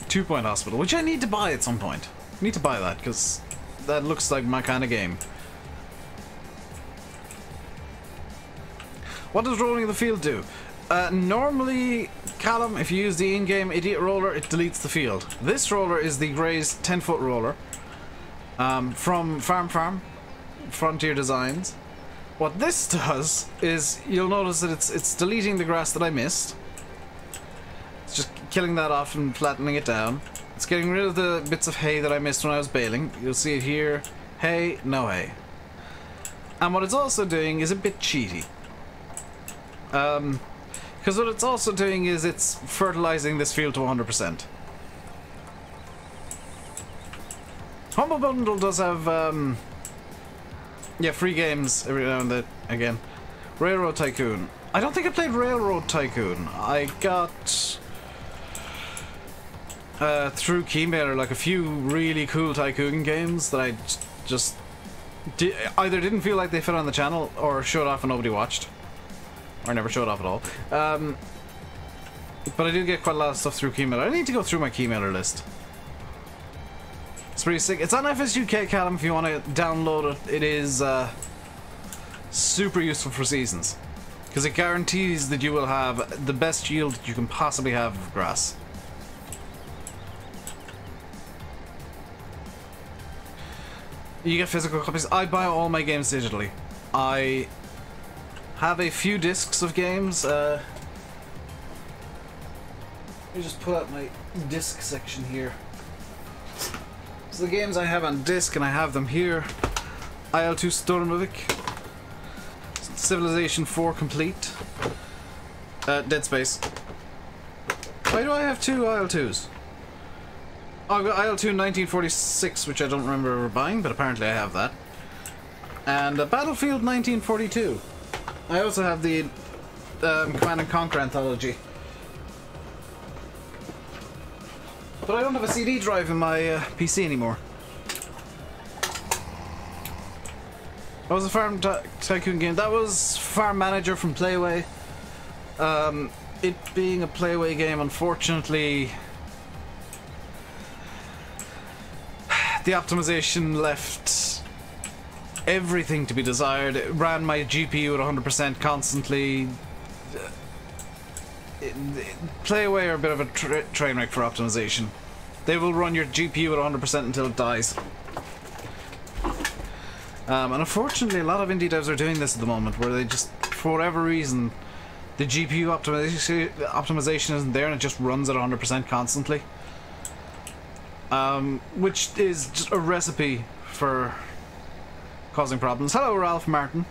2-Point Hospital, which I need to buy at some point. I need to buy that, because that looks like my kind of game. What does rolling the field do? Normally, Callum, if you use the in-game idiot roller, it deletes the field. This roller is the Gray's 10-foot roller from Farm Frontier Designs. What this does is you'll notice that it's deleting the grass that I missed. It's just killing that off and flattening it down. It's getting rid of the bits of hay that I missed when I was baling. You'll see it here. Hay, no hay. And what it's also doing is a bit cheaty. Because what it's also doing is it's fertilizing this field to 100%. Humble Bundle does have, yeah, free games every now and then again. Railroad Tycoon. I don't think I played Railroad Tycoon. I got through Keymailer like a few really cool Tycoon games that I just either didn't feel like they fit on the channel or showed off and nobody watched. Or never showed off at all. But I do get quite a lot of stuff through Keymailer. I need to go through my Keymailer list. It's pretty sick. It's on FSUK, Callum, if you want to download it. It is super useful for seasons. Because it guarantees that you will have the best yield that you can possibly have of grass. You get physical copies. I buy all my games digitally. I have a few discs of games. Let me just pull out my disc section here. So the games I have on disc, and I have them here: IL-2 Stormvik, Civilization 4 Complete, Dead Space. Why do I have two IL-2s? Oh, I've got IL-2 1946, which I don't remember ever buying, but apparently I have that. And Battlefield 1942. I also have the Command & Conquer Anthology. But I don't have a CD drive in my PC anymore. What was the Farm Tycoon game? That was Farm Manager from Playway. It being a Playway game, unfortunately, the optimization left everything to be desired. It ran my GPU at 100% constantly. Playway are a bit of a train wreck for optimization. They will run your GPU at 100% until it dies. And unfortunately, a lot of indie devs are doing this at the moment, where they just, for whatever reason, the GPU optimization isn't there and it just runs at 100% constantly. Which is just a recipe for causing problems. Hello, Ralph Martin.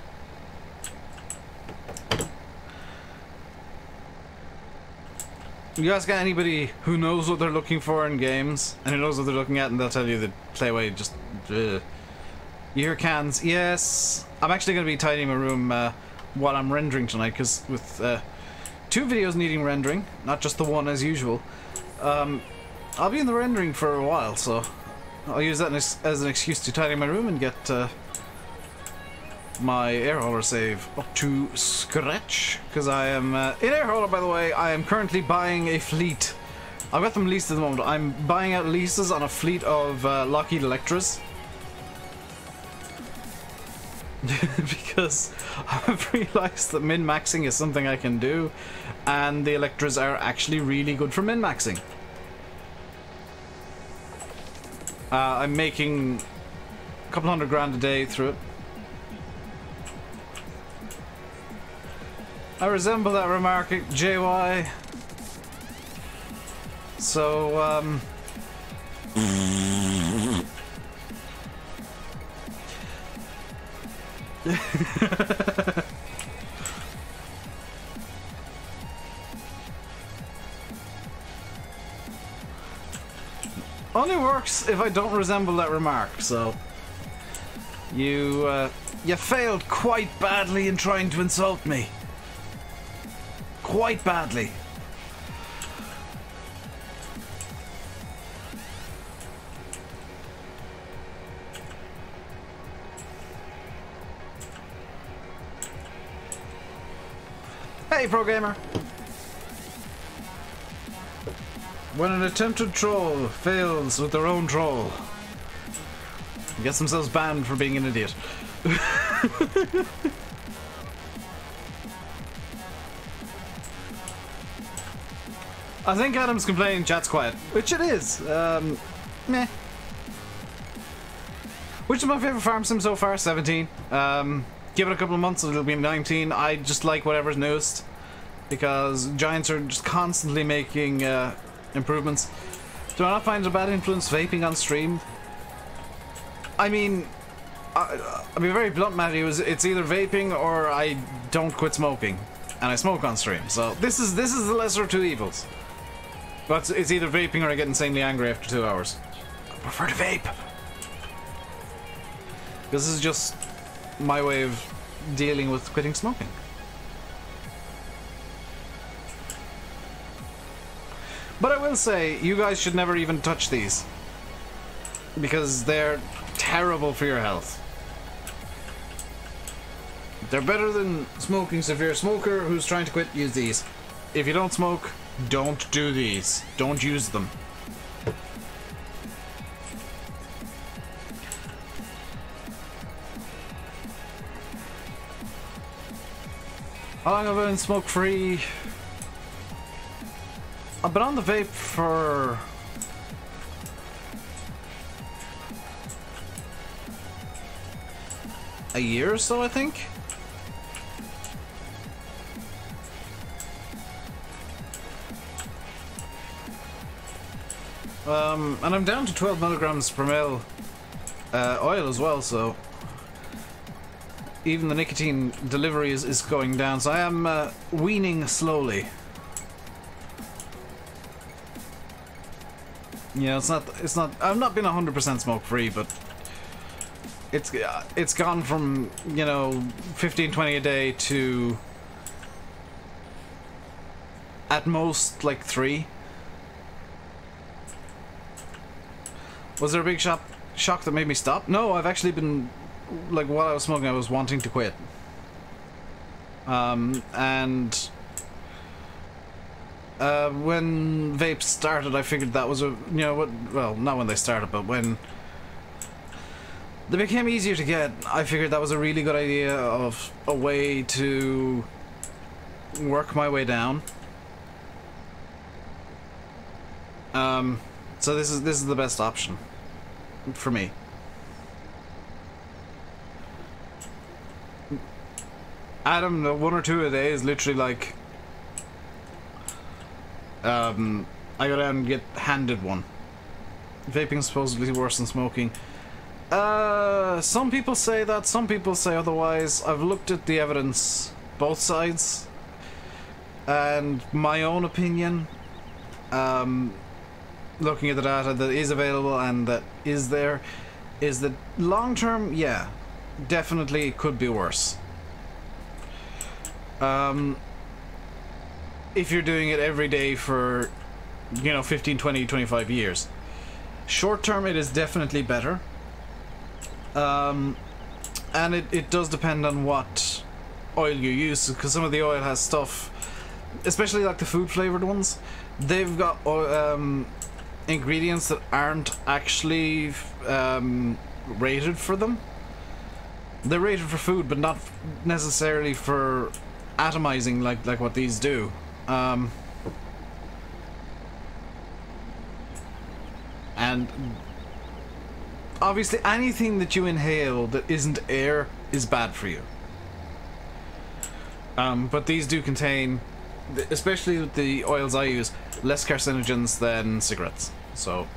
You guys got anybody who knows what they're looking for in games and who knows what they're looking at, and they'll tell you that Playway just... You hear cans? Yes. I'm actually going to be tidying my room while I'm rendering tonight, because with 2 videos needing rendering, not just the one as usual, I'll be in the rendering for a while, so I'll use that as an excuse to tidy my room and get my air hauler save up to scratch, because I am in air hauler, by the way. I am currently buying a fleet. I've got them leased at the moment. I'm buying out leases on a fleet of Lockheed Electras because I've realized that min-maxing is something I can do, and the Electras are actually really good for min-maxing. I'm making a couple $100 a day through it. I resemble that remark, JY. So, only works if I don't resemble that remark, so you failed quite badly in trying to insult me. Quite badly. Hey, pro gamer. When an attempted troll fails with their own troll, gets themselves banned for being an idiot. I think Adam's complaining chat's quiet, which it is. Meh. Which is my favorite farm sim so far? 17. Give it a couple of months, it'll be 19. I just like whatever's newest because Giants are just constantly making improvements. Do I not find it a bad influence vaping on stream? I mean, I'll be very blunt, Matty. It's either vaping or I don't quit smoking, and I smoke on stream. So this is the lesser of two evils. But it's either vaping or I get insanely angry after 2 hours. I prefer to vape. This is just my way of dealing with quitting smoking. But I will say, you guys should never even touch these. Because they're terrible for your health. They're better than smoking, so if you're a smoker who's trying to quit, use these. If you don't smoke, don't do these. Don't use them. How long have I been smoke-free? I've been on the vape for... a year or so, I think? And I'm down to 12 milligrams per mil oil as well, so even the nicotine delivery is going down, so I am weaning slowly. Yeah, it's not I've not been 100% smoke free, but it's gone from, you know, 15-20 a day to at most like 3. Was there a big shock that made me stop? No, I've actually been, like, while I was smoking, I was wanting to quit. And when vapes started, I figured that was a, you know, what, well, not when they started, but when they became easier to get, I figured that was a really good idea of a way to work my way down. So this is the best option for me. Adam, 1 or 2 a day is literally like I go down and get handed one. Vaping is supposedly worse than smoking. Some people say that, some people say otherwise. I've looked at the evidence, both sides, and my own opinion, looking at the data that is available and that is there, is that long term, yeah, definitely it could be worse. If you're doing it every day for, you know, 15, 20, 25 years. Short term, it is definitely better. And it does depend on what oil you use, because some of the oil has stuff, especially like the food flavored ones, they've got ingredients that aren't actually rated for them. They're rated for food, but not necessarily for atomizing like what these do. And obviously anything that you inhale that isn't air is bad for you. But these do contain, especially with the oils I use, less carcinogens than cigarettes. So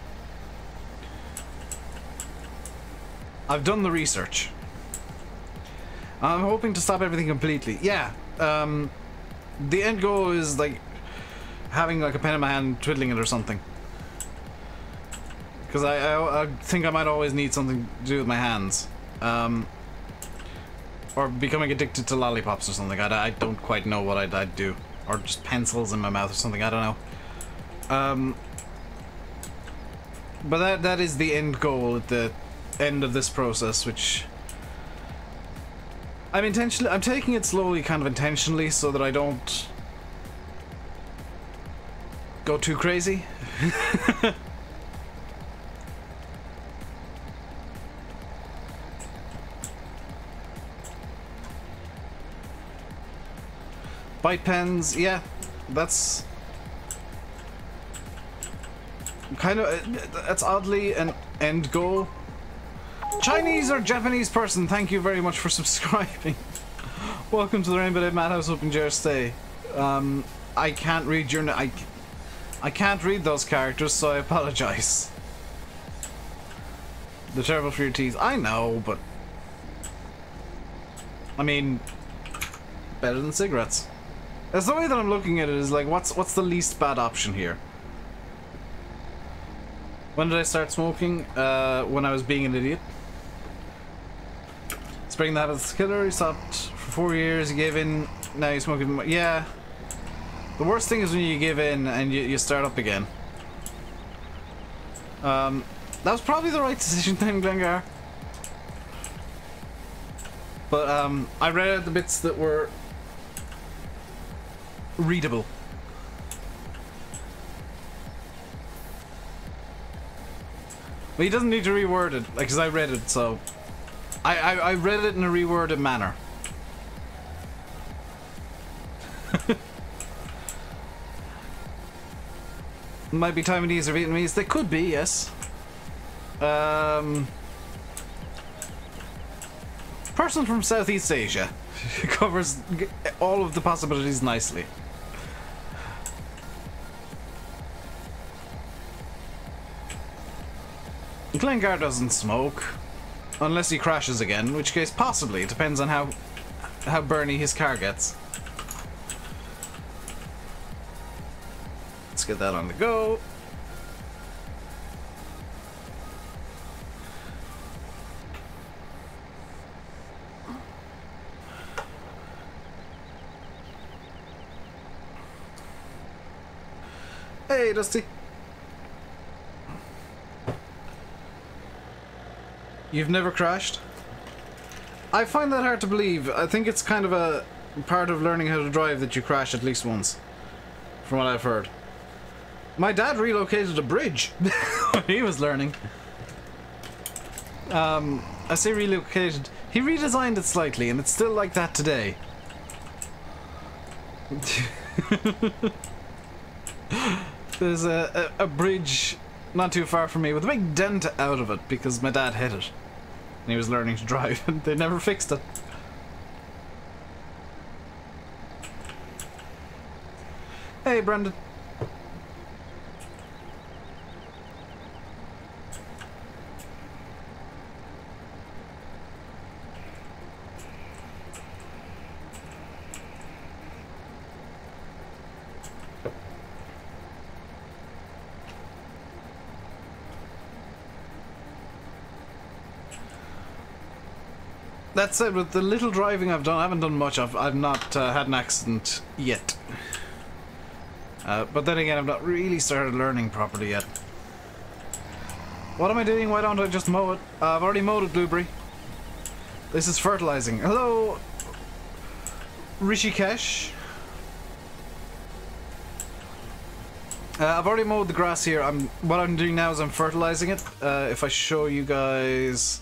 I've done the research. I'm hoping to stop everything completely. Yeah. The end goal is like having like a pen in my hand, twiddling it or something. Because I think I might always need something to do with my hands. Or becoming addicted to lollipops or something. I don't quite know what I'd do. Or just pencils in my mouth or something, I don't know. But that is the end goal at the end of this process, which I'm taking it slowly, kind of intentionally, so that I don't go too crazy. Bite pens, yeah, that's kind of, that's oddly an end goal. Chinese or Japanese person, thank you very much for subscribing. Welcome to the RainbowDave Madhouse. Hoping Jer stay. I can't read your I can't read those characters, so I apologize. They're terrible for your teeth. I know, but I mean, better than cigarettes. That's the way that I'm looking at it. Is like, what's the least bad option here? When did I start smoking? When I was being an idiot. Spreading the habits killer. He stopped for 4 years. He gave in. Now he's smoking. Yeah. The worst thing is when you give in and you start up again. That was probably the right decision then, Glengar. But I read out the bits that were readable. But he doesn't need to reword it, like, because I read it, so I read it in a reworded manner. Might be Taiwanese or Vietnamese. They could be, yes. Person from Southeast Asia. Covers all of the possibilities nicely. Glengar doesn't smoke. Unless he crashes again, in which case possibly. It depends on how burny his car gets. Let's get that on the go. Hey, Dusty. You've never crashed? I find that hard to believe. I think it's kind of a part of learning how to drive that you crash at least once, from what I've heard. My dad relocated a bridge when he was learning. I say relocated. He redesigned it slightly, and it's still like that today. There's a bridge not too far from me with a big dent out of it because my dad hit it. And he was learning to drive, and they never fixed it. Hey, Brendan. That said, with the little driving I've done, I haven't done much. I've not had an accident yet. But then again, I've not really started learning properly yet. What am I doing? Why don't I just mow it? I've already mowed it, Blueberry. This is fertilizing. Hello, Rishikesh. I've already mowed the grass here. What I'm doing now is I'm fertilizing it. If I show you guys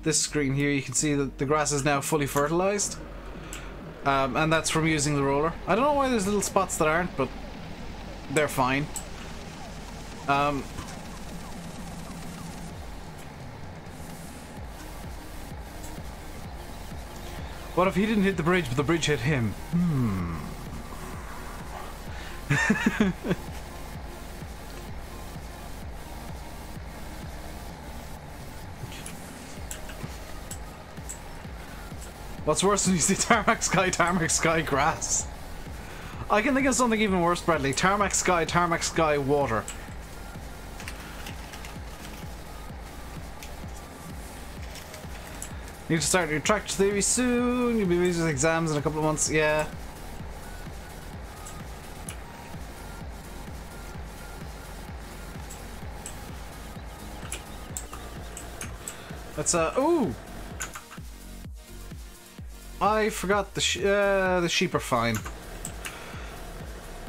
this screen here, you can see that the grass is now fully fertilized, and that's from using the roller. I don't know why there's little spots that aren't, but they're fine. What if he didn't hit the bridge, but the bridge hit him? What's worse when you see tarmac sky, grass? I can think of something even worse, Bradley. Tarmac sky, water. Need to start your tractor theory soon. You'll be busy with exams in a couple of months. Yeah. Let's ooh! I forgot the sheep are fine.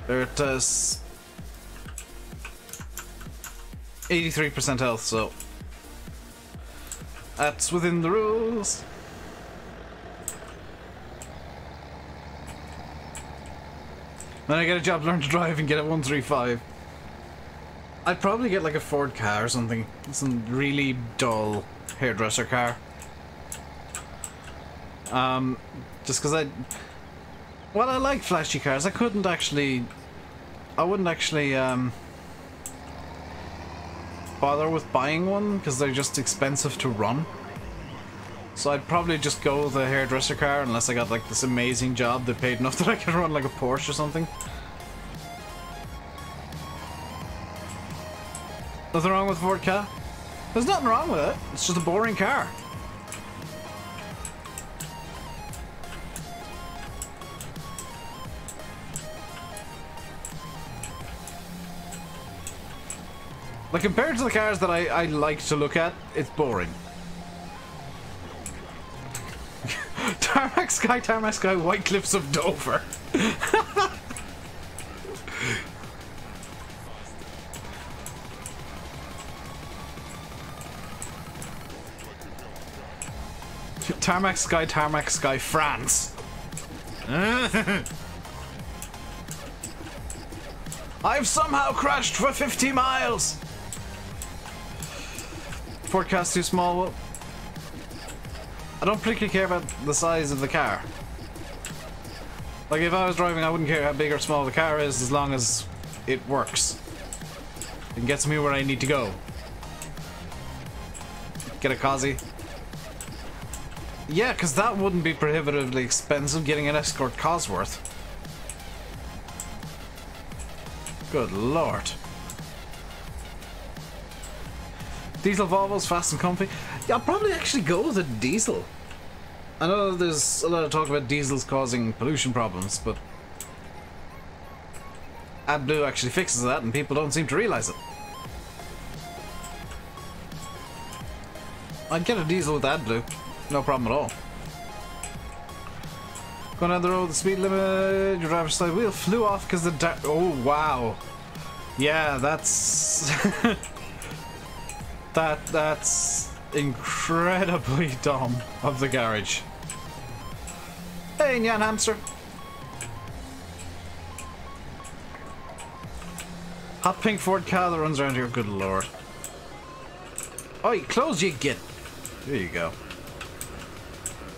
They're at 83% health, so that's within the rules. When I get a job, learn to drive and get at 135. I'd probably get like a Ford car or something. Some really dull hairdresser car. Just because well, I like flashy cars. I wouldn't actually bother with buying one because they're just expensive to run. So I'd probably just go with a hairdresser car unless I got like this amazing job that paid enough that I could run like a Porsche or something. Nothing wrong with a Ford car? There's nothing wrong with it. It's just a boring car. Like, compared to the cars that I like to look at, it's boring. Tarmac Sky, White Cliffs of Dover. Tarmac Sky, France. I've somehow crashed for 50 miles. Forecast too small. Well, I don't particularly care about the size of the car. Like, if I was driving, I wouldn't care how big or small the car is as long as it works. It gets me where I need to go. Get a Cosy. Yeah, because that wouldn't be prohibitively expensive, getting an Escort Cosworth. Good lord. Diesel Volvo's fast and comfy. Yeah, I'll probably actually go with a diesel. I know there's a lot of talk about diesels causing pollution problems, but AdBlue actually fixes that and people don't seem to realize it. I'd get a diesel with AdBlue. No problem at all. Going down the road, the speed limit, your driver's side wheel flew off because the oh wow. Yeah, that's that's incredibly dumb of the garage. Hey, Nyan Hamster. Hot pink Ford car that runs around here, good lord. Oh, you close you get. There you go.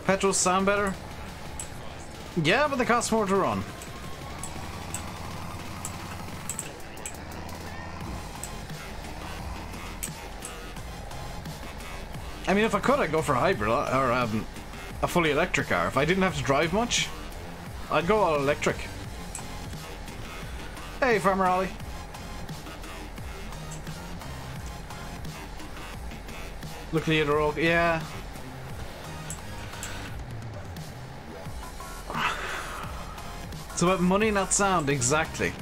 Petrol sound better? Yeah, but they cost more to run. I mean, if I could, I'd go for a hybrid or a fully electric car. If I didn't have to drive much, I'd go all electric. Hey, Farmer Ollie. Luckily, you're all yeah. It's about money, not sound, exactly.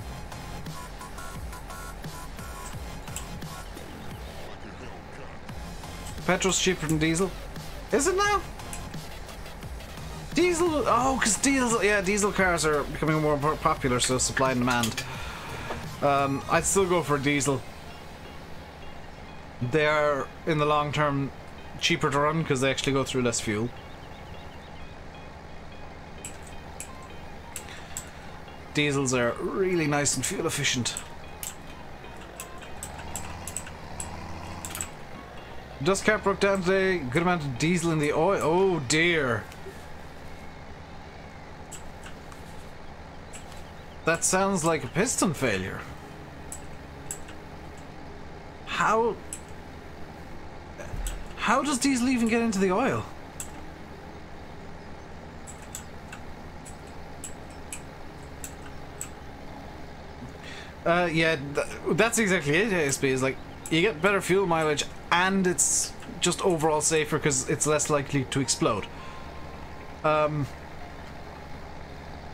Petrol's cheaper than diesel. Is it now? Diesel, oh, because diesel, yeah, diesel cars are becoming more popular, so supply and demand. I'd still go for diesel. They are, in the long term, cheaper to run because they actually go through less fuel. Diesels are really nice and fuel efficient. Dust cap broke down today. Good amount of diesel in the oil. Oh dear. That sounds like a piston failure. How does diesel even get into the oil? Yeah, that's exactly it, ASB, is like, you get better fuel mileage and it's just overall safer because it's less likely to explode. We have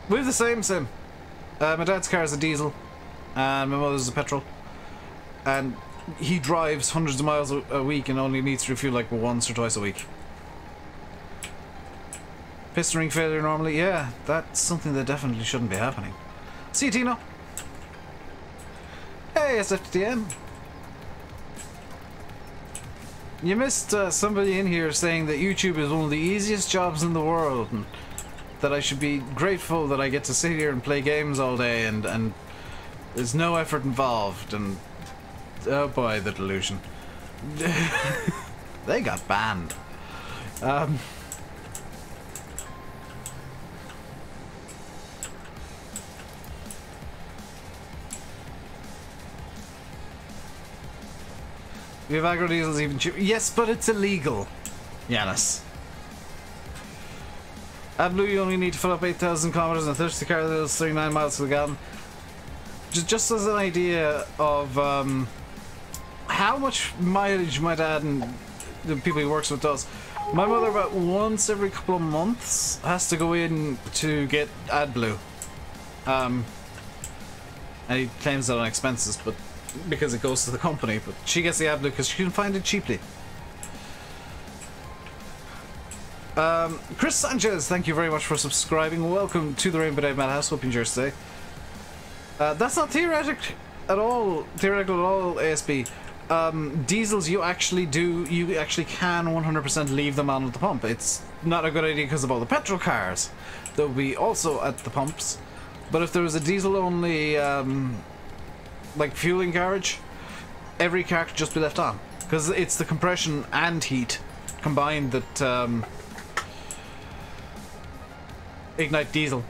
the same sim. My dad's car is a diesel and my mother's a petrol. And he drives hundreds of miles a week and only needs to refuel like once or twice a week. Piston ring failure normally, yeah, that's something that definitely shouldn't be happening. See you, Tino. Hey, SFTM. You missed somebody in here saying that YouTube is one of the easiest jobs in the world and that I should be grateful that I get to sit here and play games all day and there's no effort involved and Oh boy, the delusion. They got banned. We have agro diesels even cheaper. Yes, but it's illegal, Yanis. AdBlue, you only need to fill up 8,000 kilometers and 30 car wheels, 39 miles to the gallon. Just as an idea of how much mileage my dad and the people he works with does. My mother, about once every couple of months, has to go in to get AdBlue. And he claims that on expenses, but because it goes to the company. But she gets the AdBlue because she can find it cheaply. Chris Sanchez, thank you very much for subscribing. Welcome to the RainbowDave Madhouse. Hope you enjoy today. That's not theoretical at all, ASB. Diesels, you actually can 100% leave them on at the pump. It's not a good idea because of all the petrol cars that will be also at the pumps. But if there was a diesel only, like fueling carriage, every car could just be left on. Because it's the compression and heat combined that ignite diesel.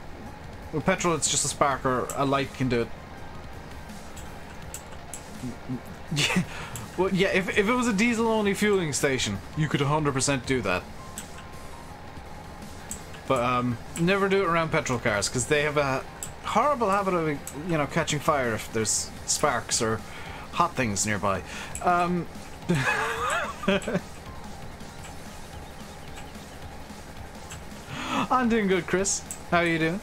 With petrol, it's just a spark or a light can do it. Yeah, well, yeah. If it was a diesel-only fueling station, you could 100% do that. But never do it around petrol cars because they have a horrible habit of, you know, catching fire if there's sparks or hot things nearby. I'm doing good, Chris. How are you doing?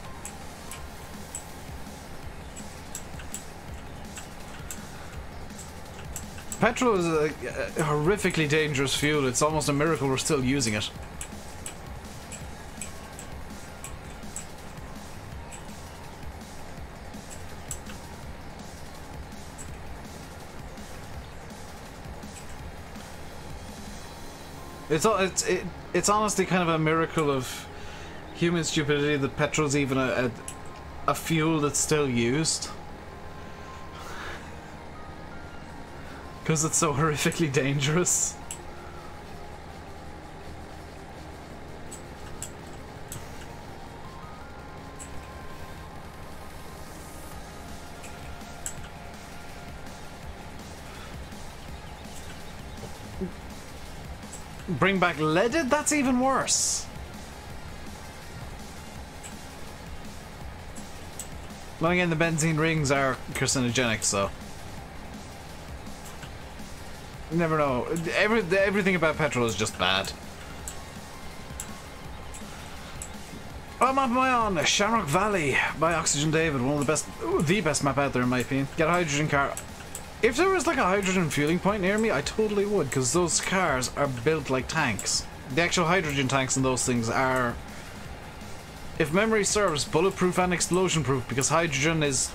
Petrol is a horrifically dangerous fuel. It's almost a miracle we're still using it. It's honestly kind of a miracle of human stupidity that petrol's even a fuel that's still used. Because it's so horrifically dangerous. Bring back leaded? That's even worse. Well, again, the benzene rings are carcinogenic, so you never know. Everything about petrol is just bad. I'm on my own. Shamrock Valley by OxygenDavid, one of the best map out there in my opinion. Get a hydrogen car. If there was like a hydrogen fueling point near me, I totally would, because those cars are built like tanks. The actual hydrogen tanks in those things are, if memory serves, bulletproof and explosion proof, because hydrogen is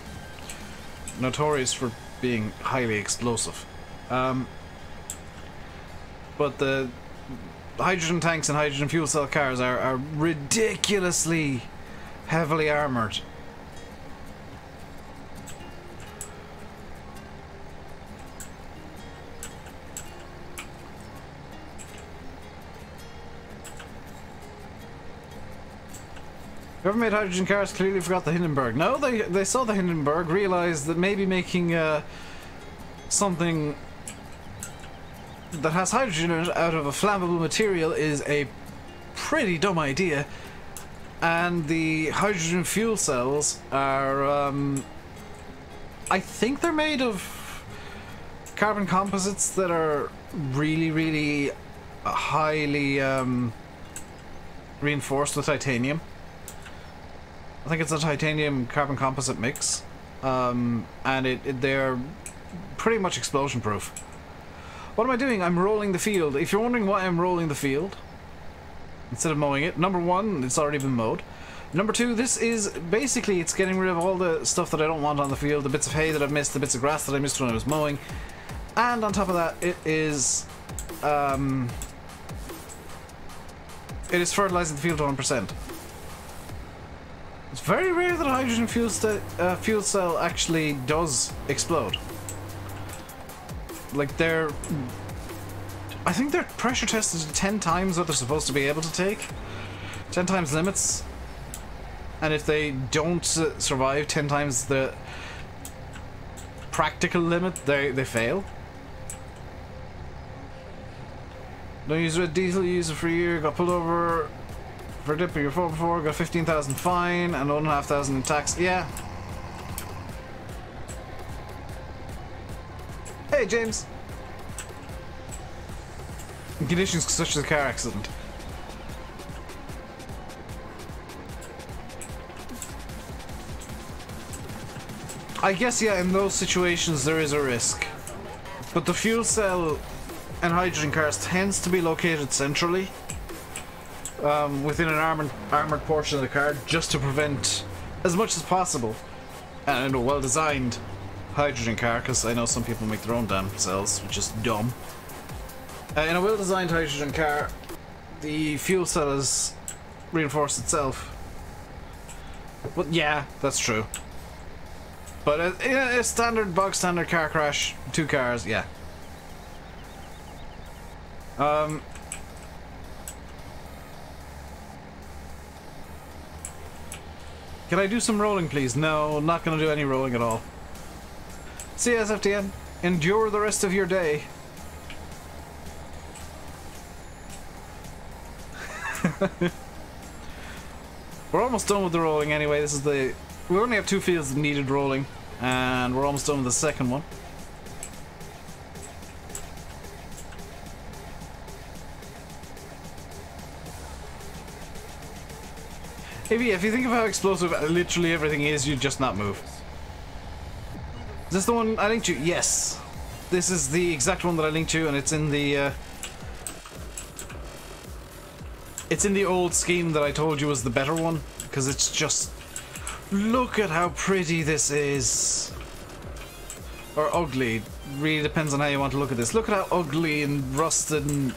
notorious for being highly explosive. But the hydrogen tanks and hydrogen fuel cell cars are ridiculously heavily armoured. Whoever made hydrogen cars clearly forgot the Hindenburg. No, they saw the Hindenburg, realised that maybe making something that has hydrogen in it out of a flammable material is a pretty dumb idea, and the hydrogen fuel cells are I think they're made of carbon composites that are really highly reinforced with titanium. I think it's a titanium carbon composite mix, and they're pretty much explosion proof. What am I doing? I'm rolling the field. If you're wondering why I'm rolling the field instead of mowing it, number one, it's already been mowed. Number two, this is basically, it's getting rid of all the stuff that I don't want on the field, the bits of hay that I've missed, the bits of grass that I missed when I was mowing, and on top of that, it is fertilizing the field to 1%. It's very rare that a hydrogen fuel cell actually does explode. Like, they're... I think they're pressure tested 10 times what they're supposed to be able to take. 10 times limits. And if they don't survive 10 times the practical limit, they fail. Don't use red diesel, use it for a year, got pulled over for dipping your 4x4, got 15,000 fine and 1,500 in tax. Yeah. Hey, James. In conditions such as a car accident. I guess, yeah, in those situations there is a risk. But the fuel cell and hydrogen cars tends to be located centrally. Within an armoured portion of the car, just to prevent, as much as possible, and a well-designed hydrogen car, because I know some people make their own damn cells, which is dumb. In a well-designed hydrogen car, the fuel cell is reinforced itself. Well, yeah, that's true. But in a standard, bog standard car crash, 2 cars, yeah. Can I do some rolling, please? No, not gonna do any rolling at all. See you, SFTN. Endure the rest of your day. We're almost done with the rolling anyway. This is the... We only have 2 fields that needed rolling, and we're almost done with the second one. If you think of how explosive literally everything is, you'd just not move. Is this the one I linked to? Yes. This is the exact one that I linked to, and it's in the old scheme that I told you was the better one, because it's just... Look at how pretty this is. Or ugly. Really depends on how you want to look at this. Look at how ugly and rusted and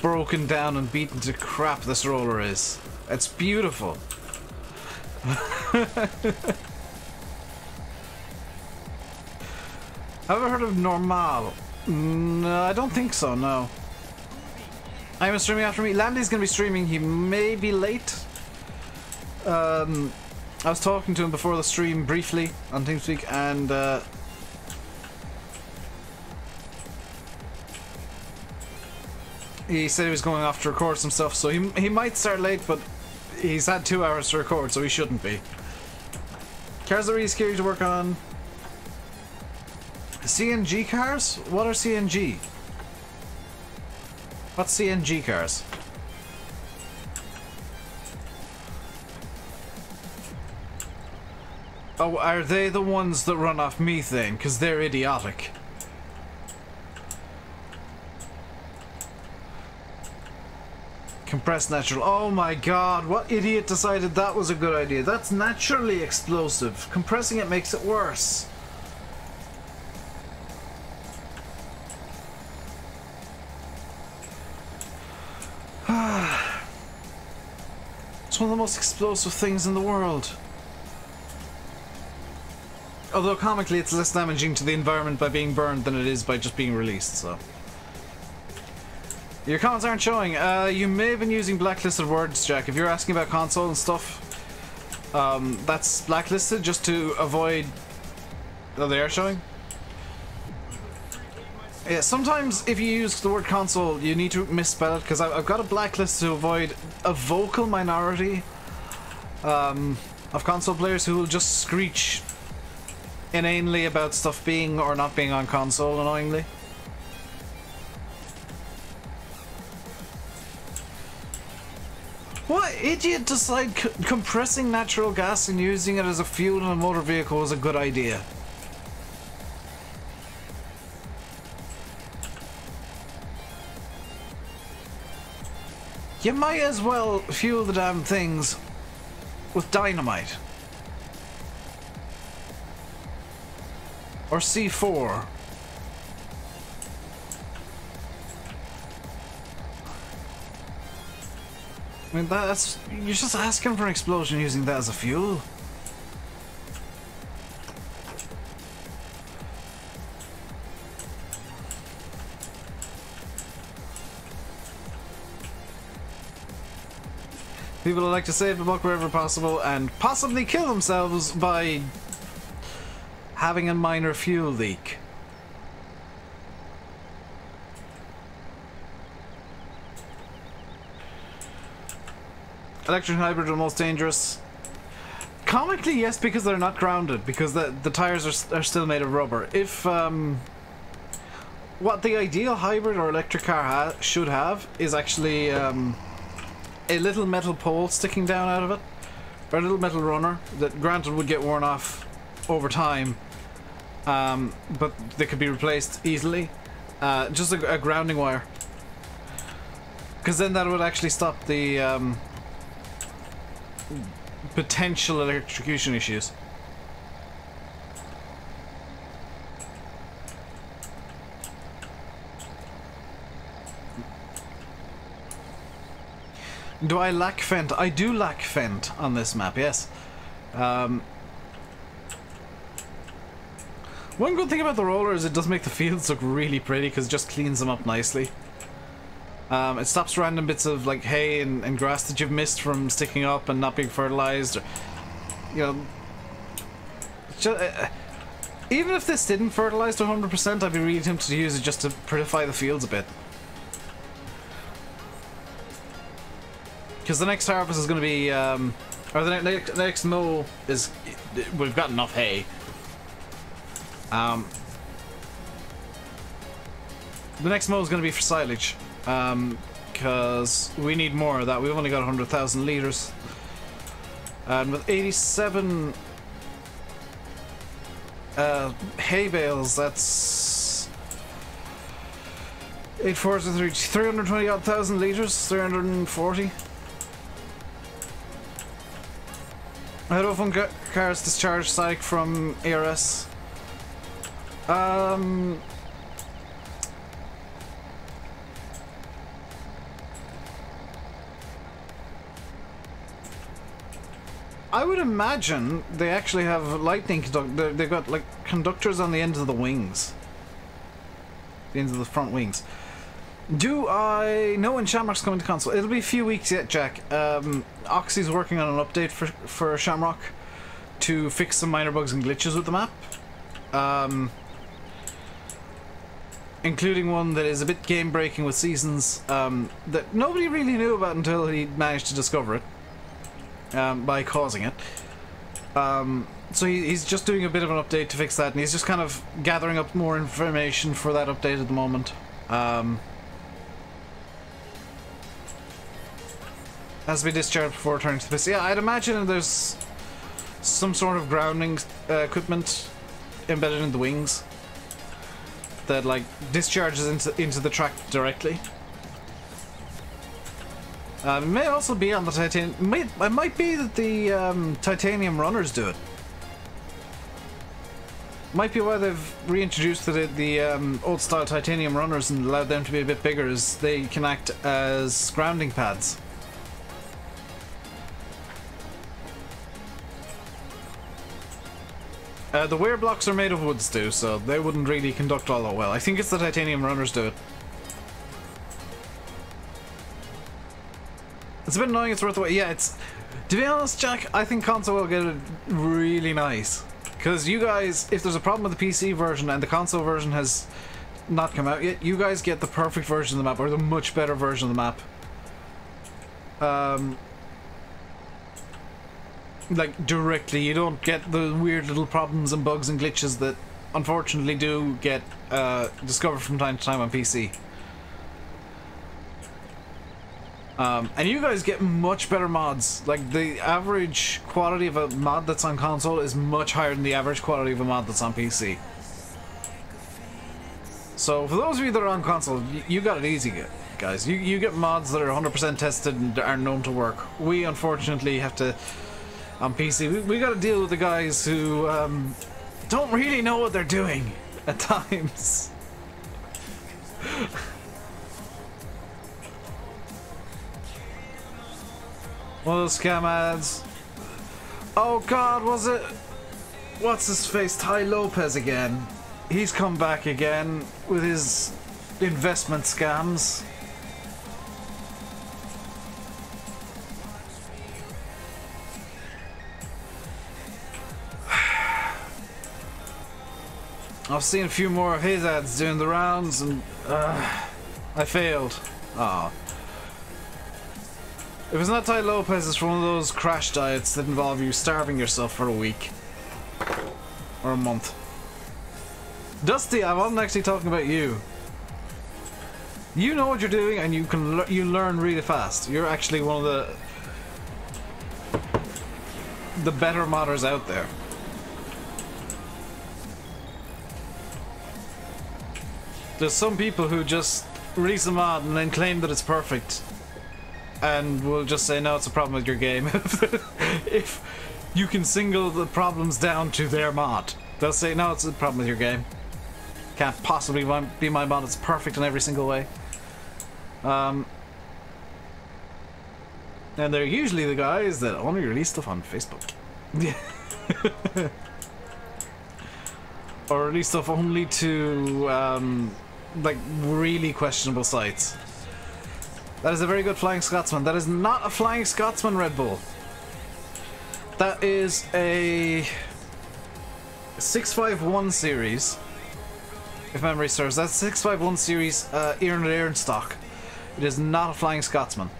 broken down and beaten to crap this roller is. It's beautiful. Have you heard of Normal? No, I don't think so, no. I'm streaming after me. Landy's gonna be streaming. He may be late. I was talking to him before the stream briefly on TeamSpeak, and he said he was going off to record some stuff, so he might start late, but he's had 2 hours to record, so he shouldn't be. Cars are really scary to work on. CNG cars? What are CNG? What's CNG cars? Oh, are they the ones that run off methane? Because they're idiotic. Compressed natural. Oh my god, what idiot decided that was a good idea? That's naturally explosive. Compressing it makes it worse. It's one of the most explosive things in the world. Although comically it's less damaging to the environment by being burned than it is by just being released, so. Your comments aren't showing. You may have been using blacklisted words, Jack. If you're asking about console and stuff, that's blacklisted just to avoid... Oh, they are showing? Yeah, sometimes if you use the word console, you need to misspell it, because I've got a blacklist to avoid a vocal minority of console players who will just screech inanely about stuff being or not being on console, annoyingly. What idiot decided compressing natural gas and using it as a fuel in a motor vehicle was a good idea? You might as well fuel the damn things with dynamite. Or C4. I mean, that's... You're just asking for an explosion using that as a fuel. People who like to save a buck wherever possible and possibly kill themselves by having a minor fuel leak. Electric hybrid are the most dangerous. Comically, yes, because they're not grounded, because the tires are still made of rubber. If, what the ideal hybrid or electric car should have is actually, a little metal pole sticking down out of it, or a little metal runner that granted would get worn off over time, but they could be replaced easily. Just a grounding wire, because then that would actually stop the potential electrocution issues. Do I lack fent? I do lack fent on this map, yes. One good thing about the roller is it does make the fields look really pretty because it just cleans them up nicely. It stops random bits of like hay and grass that you've missed from sticking up and not being fertilized. Or, you know, even if this didn't fertilize to 100%, I'd be really tempted to use it just to prettify the fields a bit. Because the next harvest is going to be, or the next mow is, we've got enough hay. The next mow is going to be for silage, because we need more of that. We've only got 100,000 litres. And with 87 hay bales, that's 320 odd thousand litres, 340. How do often cars discharge static from ARS? I would imagine they actually have lightning they've got like conductors on the ends of the wings. The ends of the front wings. Do I know when Shamrock's coming to console? It'll be a few weeks yet, Jack. Oxy's working on an update for Shamrock to fix some minor bugs and glitches with the map. Including one that is a bit game-breaking with seasons that nobody really knew about until he managed to discover it by causing it. So he's just doing a bit of an update to fix that, and he's just kind of gathering up more information for that update at the moment. Has to be discharged before turning to the piston. Yeah, I'd imagine there's some sort of grounding equipment embedded in the wings that like discharges into the track directly. It may also be on the titanium. It might be that the titanium runners do it. Might be why they've reintroduced the old style titanium runners and allowed them to be a bit bigger, as they can act as grounding pads. The wear blocks are made of wood, Stu, so they wouldn't really conduct all that well. I think it's the titanium runners do it. It's a bit annoying, it's worth the wait. Yeah, it's... To be honest, Jack, I think console will get it really nice. Because you guys, if there's a problem with the PC version and the console version has not come out yet, you guys get the perfect version of the map, or the much better version of the map. Like, directly. You don't get the weird little problems and bugs and glitches that unfortunately do get discovered from time to time on PC. And you guys get much better mods. Like, the average quality of a mod that's on console is much higher than the average quality of a mod that's on PC. So, for those of you that are on console, you got it easy, guys. You get mods that are 100% tested and are known to work. We, unfortunately, have to... On PC, we got to deal with the guys who don't really know what they're doing at times. One of those scam ads. Oh God, was it? What's his face? Ty Lopez again. He's come back again with his investment scams. I've seen a few more of his ads doing the rounds, and I failed. Ah. If it's not Ty Lopez, it's one of those crash diets that involve you starving yourself for a week. Or a month. Dusty, I wasn't actually talking about you. You know what you're doing, and you learn really fast. You're actually one of the better modders out there. There's some people who just release a mod and then claim that it's perfect, and will just say no, it's a problem with your game. If you can single the problems down to their mod, they'll say no, it's a problem with your game. Can't possibly be my mod, it's perfect in every single way. And they're usually the guys that only release stuff on Facebook. Or release stuff only to like really questionable sites. That is a very good Flying Scotsman. That is not a Flying Scotsman, Red Bull. That is a 651 series, if memory serves. That's 651 series Iron stock. It is not a Flying Scotsman.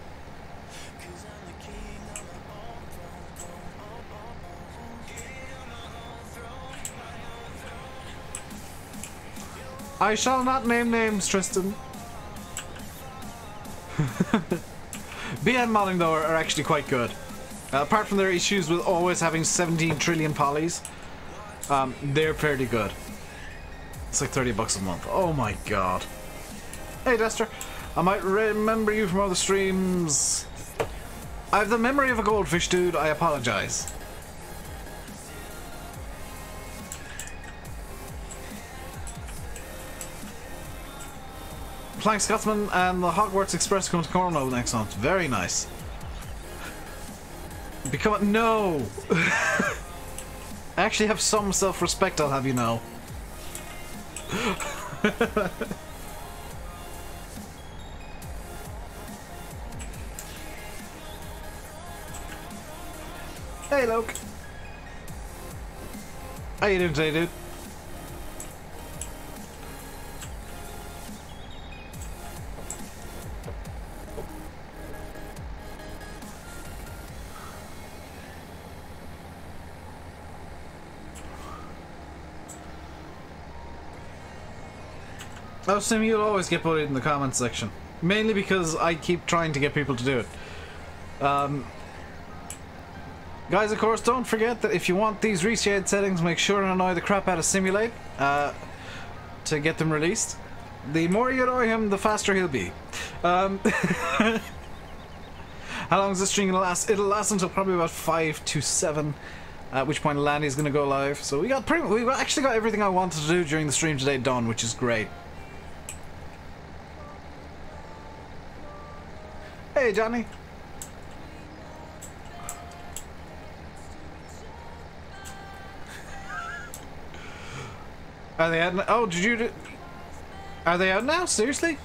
I shall not name names, Tristan. BN modding though are actually quite good. Apart from their issues with always having 17 trillion polys, they're fairly good. It's like $30 a month. Oh my god. Hey Dester, I might remember you from other streams. I have the memory of a goldfish, dude. I apologize. Flying Scotsman and the Hogwarts Express come to Cornwall next month. Very nice. Become no. I actually have some self-respect, I'll have you know. Hey, Loke. How you doing today, dude? Oh, Sim, you'll always get bullied in the comments section. Mainly because I keep trying to get people to do it. Guys, of course, don't forget that if you want these reshade settings, make sure to annoy the crap out of Simulate to get them released. The more you annoy him, the faster he'll be. How long is this stream gonna last? It'll last until probably about 5 to 7. At which point Lanny's gonna go live. So we've actually got everything I wanted to do during the stream today done, which is great. Hey, Johnny. Are they out now? Oh, did you are they out now? Seriously?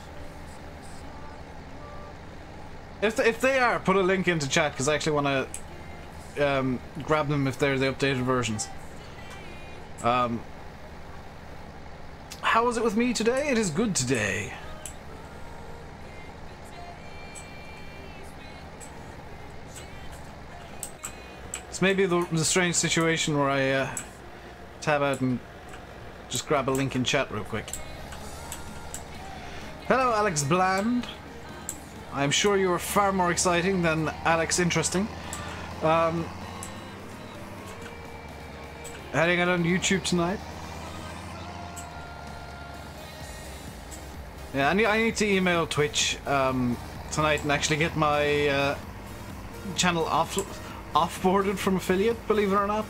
If they are, put a link into chat, because I actually want to grab them if they're the updated versions. How is it with me today? It is good today. It's maybe the strange situation where I tab out and just grab a link in chat real quick. Hello, Alex Bland. I'm sure you are far more exciting than Alex Interesting. Heading out on YouTube tonight. Yeah, I need to email Twitch tonight and actually get my channel off-boarded from affiliate, believe it or not.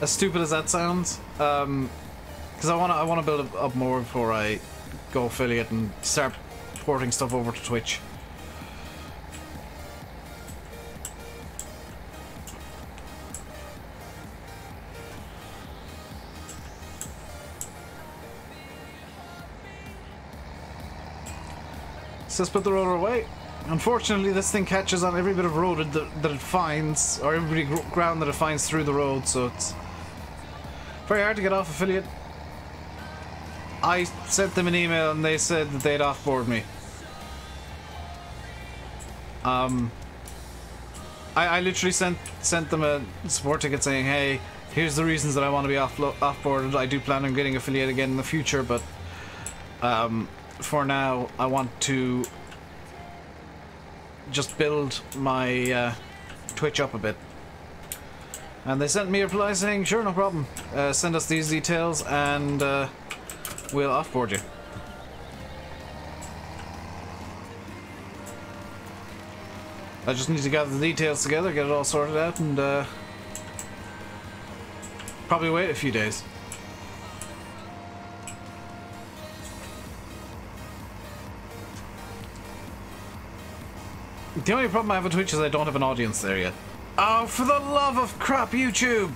As stupid as that sounds. Because I want to build up more before I go affiliate and start porting stuff over to Twitch. So let's put the roller away. Unfortunately, this thing catches on every bit of road that it finds, or every ground that it finds through the road, so it's very hard to get off affiliate. I sent them an email and they said that they'd offboard me. I literally sent them a support ticket saying, hey, here's the reasons that I want to be offboarded. I do plan on getting affiliate again in the future, but for now I want to just build my Twitch up a bit. And they sent me a reply saying, sure, no problem. Send us these details and we'll offboard you. I just need to gather the details together, get it all sorted out, and probably wait a few days. The only problem I have with Twitch is I don't have an audience there yet. Oh, for the love of crap, YouTube!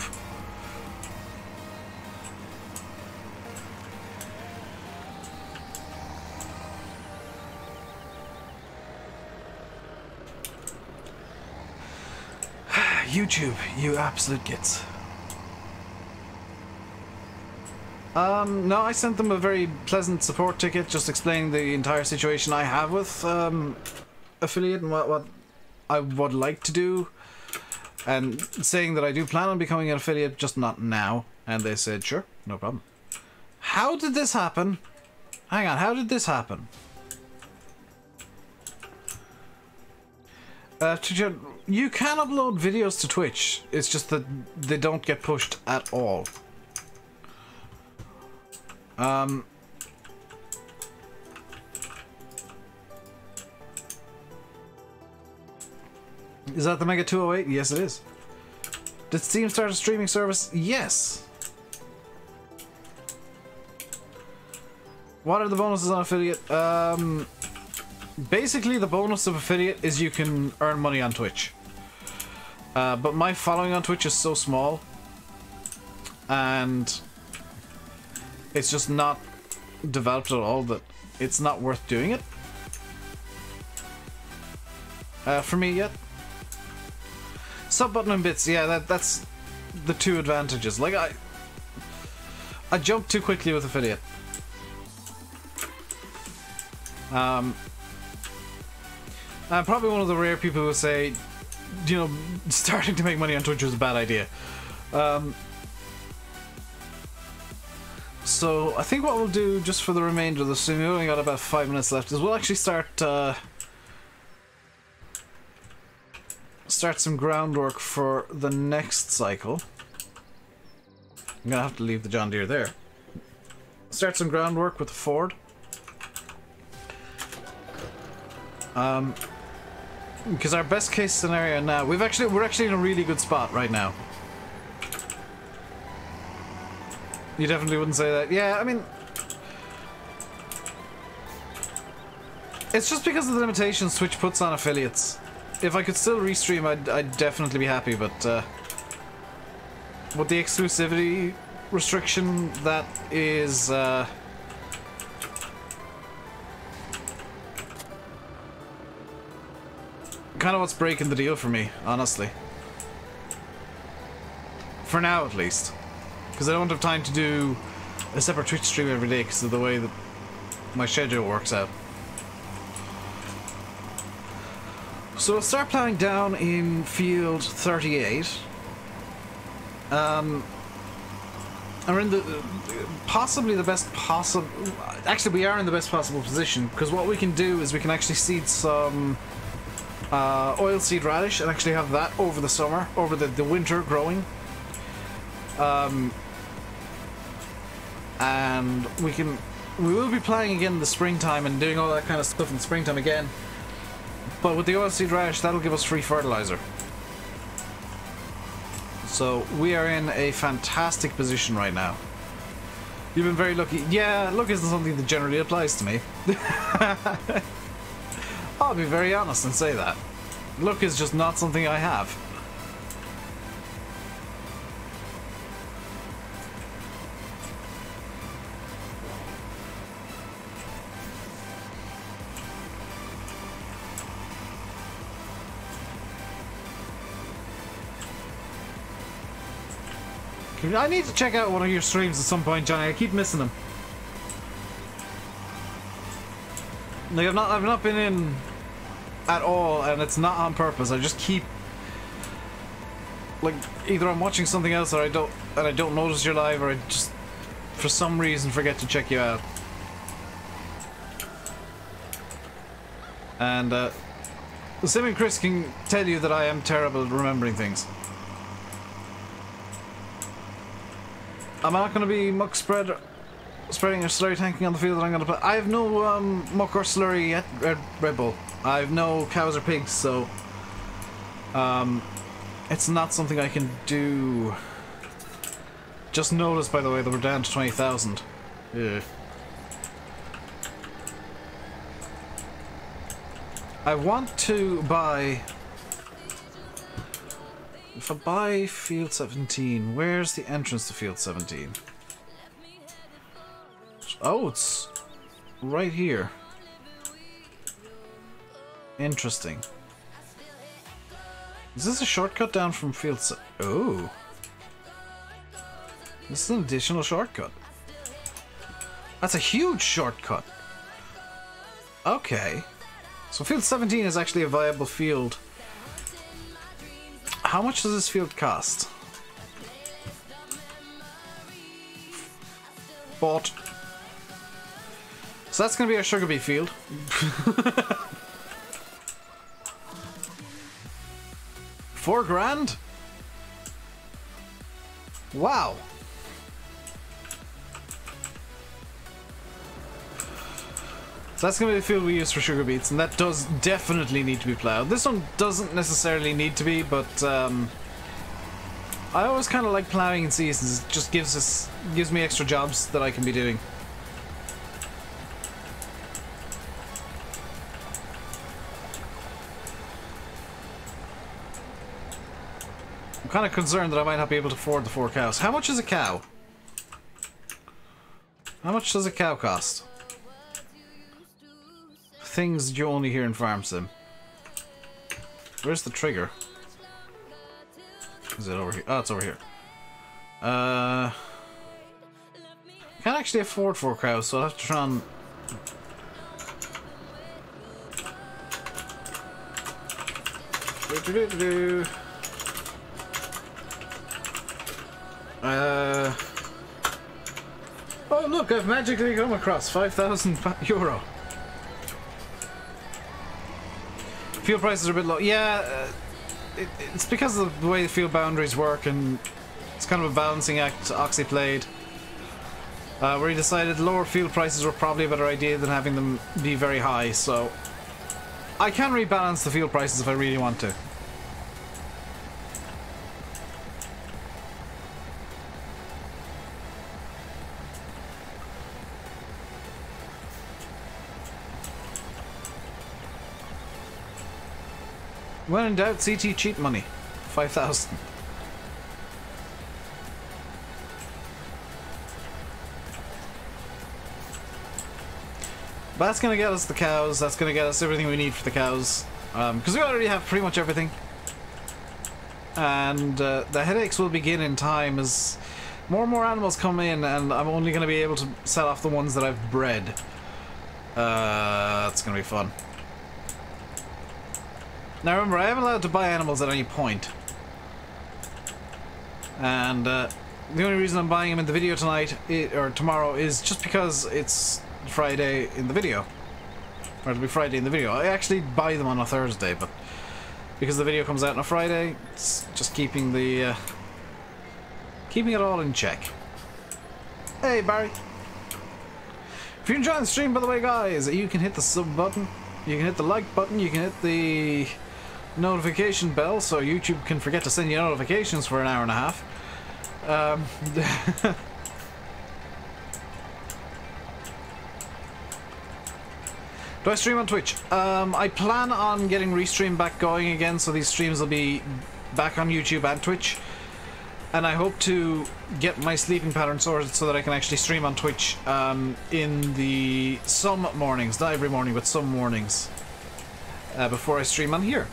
YouTube, you absolute gits. No, I sent them a very pleasant support ticket just explaining the entire situation I have with affiliate and what I would like to do, and saying that I do plan on becoming an affiliate, just not now. And they said, sure, no problem. How did this happen? Hang on, how did this happen? You can upload videos to Twitch, it's just that they don't get pushed at all. Is that the Mega 208? Yes, it is. Did Steam start a streaming service? Yes. What are the bonuses on affiliate? Basically, the bonus of affiliate is you can earn money on Twitch. But my following on Twitch is so small, and it's just not developed at all that it's not worth doing it for me yet. Sub button and bits, yeah, that's the two advantages. Like I jumped too quickly with affiliate. I'm probably one of the rare people who say, you know, starting to make money on Twitch was a bad idea. So I think what we'll do just for the remainder of the stream, we only got about 5 minutes left, is we'll actually start some groundwork for the next cycle. I'm gonna have to leave the John Deere there. Start some groundwork with the Ford. Because our best case scenario now, we're actually in a really good spot right now. You definitely wouldn't say that. Yeah, I mean, it's just because of the limitations Twitch puts on affiliates. If I could still restream, I'd definitely be happy, but with the exclusivity restriction, that is kind of what's breaking the deal for me, honestly. For now, at least. Because I don't have time to do a separate Twitch stream every day because of the way that my schedule works out. So we'll start plowing down in field 38. And we're in the possibly the best possible. Actually, we are in the best possible position because what we can do is we can actually seed some oilseed radish and actually have that over the summer, over the winter growing. And we will be playing again in the springtime and doing all that kind of stuff in the springtime again. But with the oilseed radish, that'll give us free fertilizer. So we are in a fantastic position right now. You've been very lucky. Yeah, luck isn't something that generally applies to me. I'll be very honest and say that. Luck is just not something I have. I need to check out one of your streams at some point, Johnny. I keep missing them. Like I've not been in at all, and it's not on purpose. I just keep like either I'm watching something else, or I don't notice you're live, or I just for some reason forget to check you out. And Sim and Chris can tell you that I am terrible at remembering things. I'm not going to be muck spreading or slurry tanking on the field that I'm going to play. I have no muck or slurry yet, Red Bull. I have no cows or pigs, so it's not something I can do. Just noticed, by the way, that we're down to 20,000. Yeah. I want to buy... If I buy Field 17, where's the entrance to Field 17? Oh, it's right here. Interesting. Is this a shortcut down from Field 17? Oh. This is an additional shortcut. That's a huge shortcut. Okay. So Field 17 is actually a viable field. How much does this field cost? Bought. So that's going to be our sugar beet field. $4 grand? Wow. So that's going to be the field we use for sugar beets, and that does definitely need to be ploughed. This one doesn't necessarily need to be, but I always kind of like ploughing in seasons. It just gives me extra jobs that I can be doing. I'm kind of concerned that I might not be able to afford the 4 cows. How much is a cow? How much does a cow cost? Things you only hear in Farm Sim. Where's the trigger? Is it over here? Oh, it's over here. Can't actually afford 4 cows, so I'll have to try and... Oh look, I've magically come across €5,000. Fuel prices are a bit low. Yeah, it's because of the way the fuel boundaries work, and it's kind of a balancing act Oxy played. Where he decided lower fuel prices were probably a better idea than having them be very high, so I can rebalance the fuel prices if I really want to. When in doubt, CT cheat money. 5,000. But that's gonna get us the cows, that's gonna get us everything we need for the cows. Because we already have pretty much everything. And the headaches will begin in time as more and more animals come in, and I'm only gonna be able to sell off the ones that I've bred. That's gonna be fun. Now remember, I am allowed to buy animals at any point. And the only reason I'm buying them in the video tonight, or tomorrow, is just because it's Friday in the video. Or it'll be Friday in the video. I actually buy them on a Thursday, but because the video comes out on a Friday, it's just keeping the keeping it all in check. Hey Barry! If you're enjoying the stream, by the way, guys, you can hit the sub button, you can hit the like button, you can hit the notification bell so YouTube can forget to send you notifications for an hour and a half. Do I stream on Twitch? I plan on getting Restream back going again, so these streams will be back on YouTube and Twitch. And I hope to get my sleeping pattern sorted so that I can actually stream on Twitch in the some mornings, not every morning, but some mornings, before I stream on here.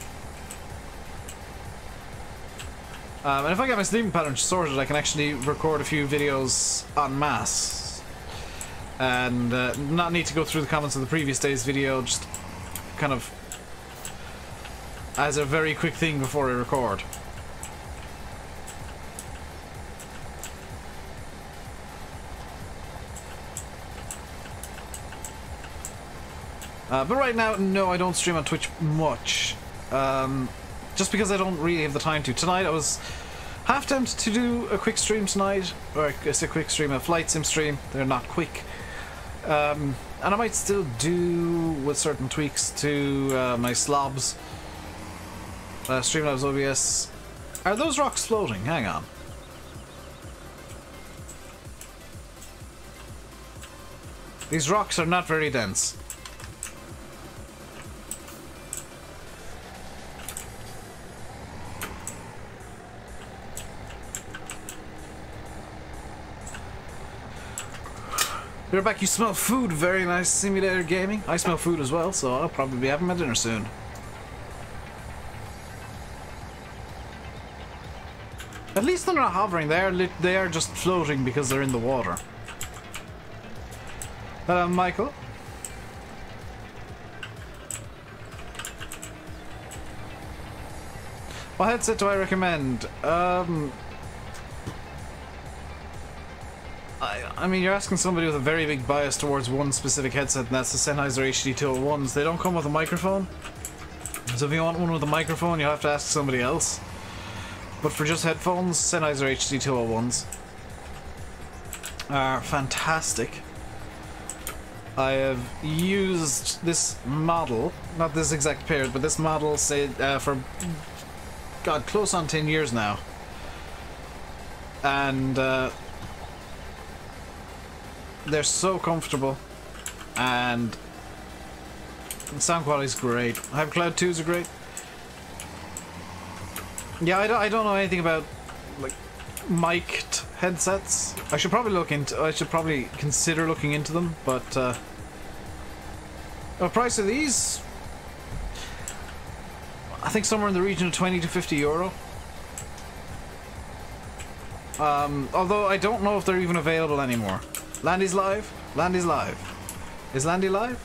And if I get my sleeping pattern sorted, I can actually record a few videos en masse. and not need to go through the comments of the previous day's video, just kind of as a very quick thing before I record. But right now, no, I don't stream on Twitch much. Just because I don't really have the time to. Tonight I was half tempted to do a quick stream tonight, or I say quick stream, a flight sim stream. They're not quick. And I might still do, with certain tweaks to my slobs, Streamlabs OBS. Are those rocks floating? Hang on. These rocks are not very dense. You're back, you smell food. Very nice, Simulator Gaming. I smell food as well, so I'll probably be having my dinner soon. At least they're not hovering, they are just floating because they're in the water. Hello, Michael. What headset do I recommend? I mean, you're asking somebody with a very big bias towards one specific headset, and that's the Sennheiser HD201s. They don't come with a microphone, so if you want one with a microphone, you have to ask somebody else. But for just headphones, Sennheiser HD201s are fantastic. I have used this model, not this exact pair, but this model, say, for, God, close on 10 years now. And, they're so comfortable, and the sound quality is great. Hyper Cloud 2s are great. Yeah, I don't know anything about like mic'd headsets. I should probably consider looking into them, but the price of these, I think somewhere in the region of 20 to 50 euro. Although I don't know if they're even available anymore. Landy's live? Landy's live. Is Landy live?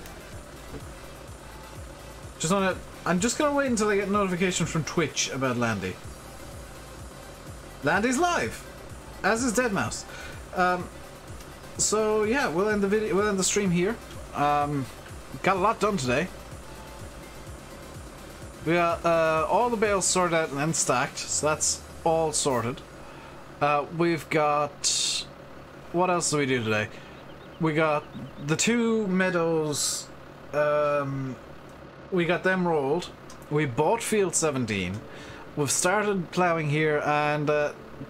I'm just gonna wait until I get a notification from Twitch about Landy. Landy's live! As is Deadmau5. So yeah, we'll end the stream here. Got a lot done today. We got all the bales sorted out and stacked, so that's all sorted. We've got... What else do we do today? We got the 2 meadows, we got them rolled. We bought field 17. We've started plowing here, and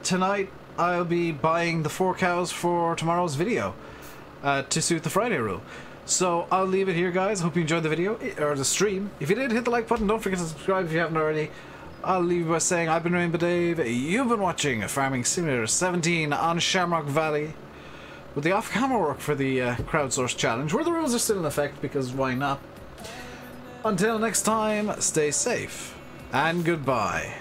tonight I'll be buying the 4 cows for tomorrow's video to suit the Friday rule. So I'll leave it here, guys. Hope you enjoyed the video, or the stream. If you did, hit the like button. Don't forget to subscribe if you haven't already. I'll leave you by saying I've been RainbowDave. You've been watching Farming Simulator 17 on Shamrock Valley, with the off-camera work for the crowdsourced challenge, where the rules are still in effect, because why not? Until next time, stay safe, and goodbye.